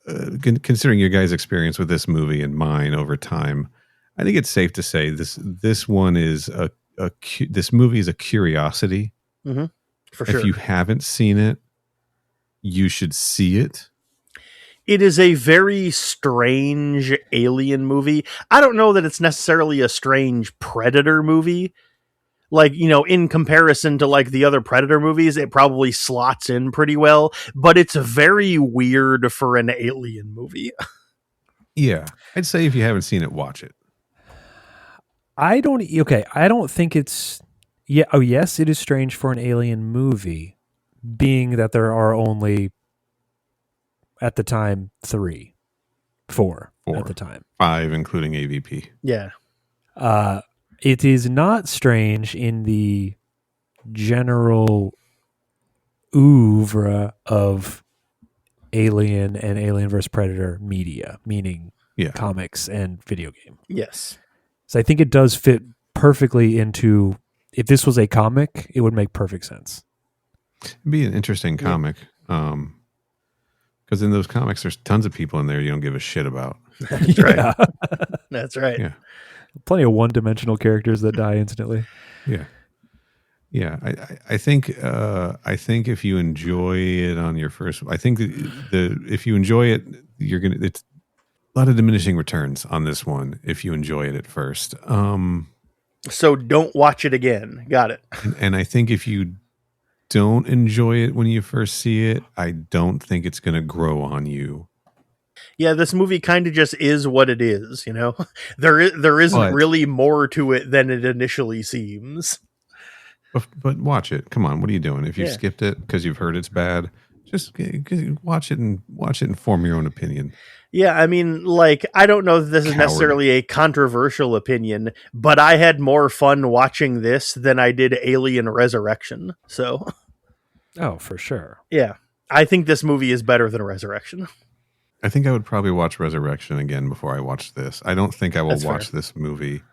considering your guys' experience with this movie and mine over time. I think it's safe to say this one is this movie is a curiosity.
Mm-hmm. For sure.
If you haven't seen it, you should see it.
It is a very strange alien movie. I don't know that it's necessarily a strange Predator movie. Like, in comparison to like the other Predator movies, it probably slots in pretty well, but it's very weird for an alien movie.
Yeah. I'd say if you haven't seen it, watch it.
I don't think it's, yes, it is strange for an alien movie, being that there are only, at the time, 4 at the time.
5, including AVP.
Yeah.
It is not strange in the general oeuvre of Alien and Alien vs. Predator media, meaning comics and video game.
Yes.
So I think it does fit perfectly into, if this was a comic, it would make perfect sense.
It'd be an interesting comic. Because in those comics, there's tons of people in there you don't give a shit about.
That's right. That's right.
Yeah.
Plenty of one-dimensional characters that die instantly.
Yeah. Yeah, I think if you enjoy it on your first, I think if you enjoy it, it's a lot of diminishing returns on this one if you enjoy it at first.
So don't watch it again. Got it.
And I think if you don't enjoy it when you first see it, I don't think it's going to grow on you.
Yeah, this movie kind of just is what it is, There isn't really more to it than it initially seems.
But watch it. Come on, what are you doing? If you skipped it because you've heard it's bad, just watch it and form your own opinion.
Yeah, I mean, like, I don't know that this is necessarily a controversial opinion, but I had more fun watching this than I did Alien Resurrection. So,
oh, for sure.
Yeah, I think this movie is better than Resurrection.
I think I would probably watch Resurrection again before I watch this. I don't think I will watch this movie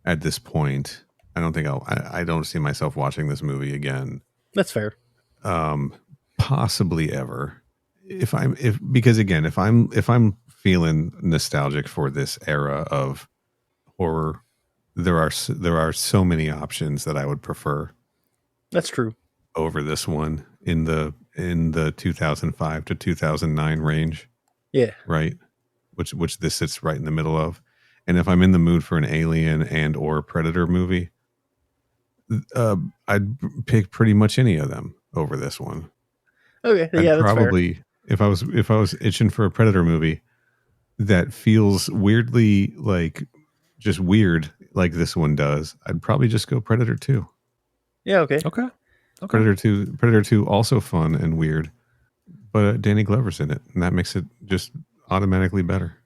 at this point. I don't think I don't see myself watching this movie again.
That's fair.
Possibly ever. Because again, if I'm feeling nostalgic for this era of horror, there are so many options that I would prefer.
That's true.
Over this one in the 2005 to 2009 range.
Yeah.
Right. Which this sits right in the middle of. And if I'm in the mood for an Alien and or Predator movie, I'd pick pretty much any of them over this one.
Okay. Yeah, that's
probably fair. If I was itching for a Predator movie that feels weirdly like just weird like this one does, I'd probably just go Predator 2.
Yeah, okay.
Predator 2 also fun and weird, but Danny Glover's in it, and that makes it just automatically better.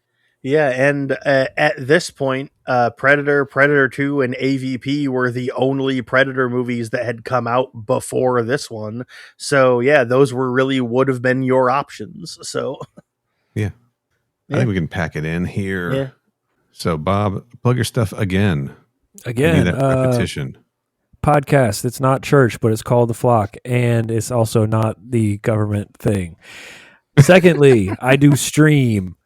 Yeah, and at this point, Predator, Predator 2, and AVP were the only Predator movies that had come out before this one. So, yeah, those would have been your options. So,
yeah. I think we can pack it in here.
Yeah.
So, Bob, plug your stuff again.
Again,
that repetition.
Podcast. It's not church, but it's called The Flock, and it's also not the government thing. Secondly, I do stream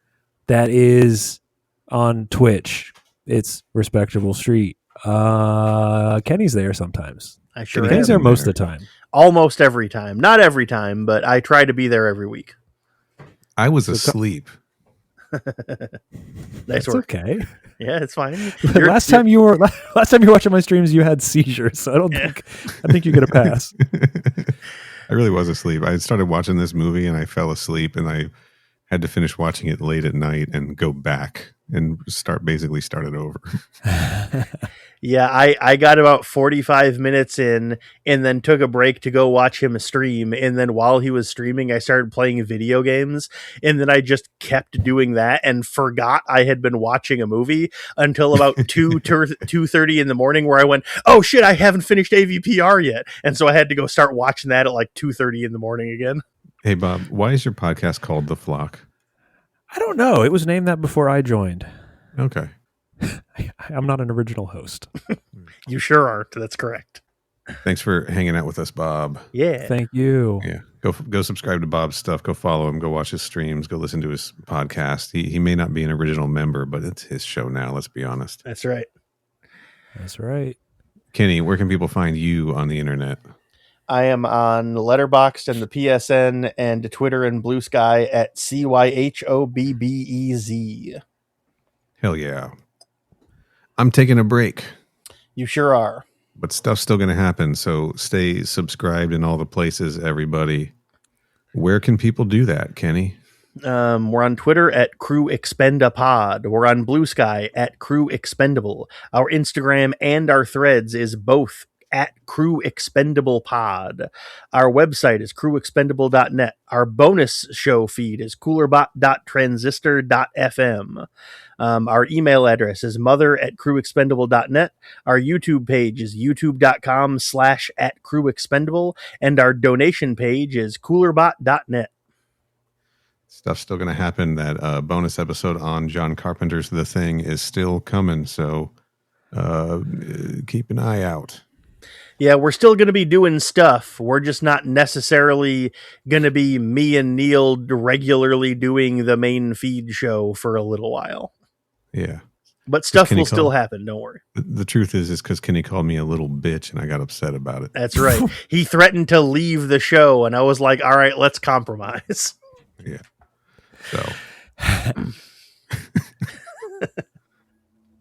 that is on Twitch. It's Respectable Street. Kenny's there sometimes.
I sure
Kenny's there most of the time.
Almost every time. Not every time, but I try to be there every week.
I was asleep.
Nice work.
Okay.
Yeah, it's fine.
Last time you were watching my streams, you had seizures. So I think you get a pass.
I really was asleep. I started watching this movie and I fell asleep, and I had to finish watching it late at night and go back and start it over.
Yeah, I got about 45 minutes in and then took a break to go watch him stream. And then while he was streaming, I started playing video games. And then I just kept doing that and forgot I had been watching a movie until about 2:30 in the morning, where I went, oh shit, I haven't finished AVPR yet. And so I had to go start watching that at like 2:30 in the morning again.
Hey, Bob, why is your podcast called The Flock?
I don't know. It was named that before I joined.
Okay.
I'm not an original host.
You sure aren't. That's correct.
Thanks for hanging out with us, Bob.
Yeah.
Thank you.
Yeah. Go subscribe to Bob's stuff. Go follow him. Go watch his streams. Go listen to his podcast. He may not be an original member, but it's his show now. Let's be honest.
That's right.
That's right.
Kenny, where can people find you on the internet?
I am on Letterboxd and the PSN and Twitter and Blue Sky at CYHOBBEZ.
Hell yeah. I'm taking a break.
You sure are.
But stuff's still going to happen, so stay subscribed in all the places, everybody. Where can people do that, Kenny?
We're on Twitter at Crew Expendapod. We're on Blue Sky at Crew Expendable. Our Instagram and our threads is both at Crew Expendable Pod. Our website is crewexpendable.net. Our bonus show feed is coolerbot.transistor.fm. Our email address is mother@crewexpendable.net. Our YouTube page is youtube.com/@crewexpendable. And our donation page is coolerbot.net.
Stuff's still going to happen. That bonus episode on John Carpenter's The Thing is still coming, so keep an eye out.
Yeah, we're still going to be doing stuff. We're just not necessarily going to be me and Neal regularly doing the main feed show for a little while.
Yeah.
But stuff will still happen, don't worry.
The truth is because Kenny called me a little bitch and I got upset about it.
That's right. He threatened to leave the show, and I was like, all right, let's compromise.
Yeah. So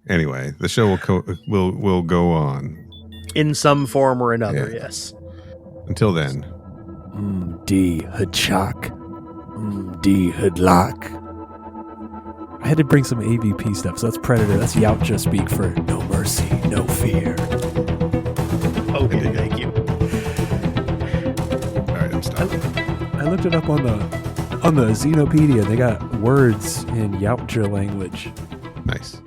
anyway, the show will go on.
In some form or another, yes.
Until then.
D Hadchak. D Hadlock. I had to bring some AVP stuff, so that's Predator. That's Yautja speak for no mercy, no fear.
Okay, thank you.
All right, I'm stopping.
I looked it up on the Xenopedia. They got words in Yautja language.
Nice.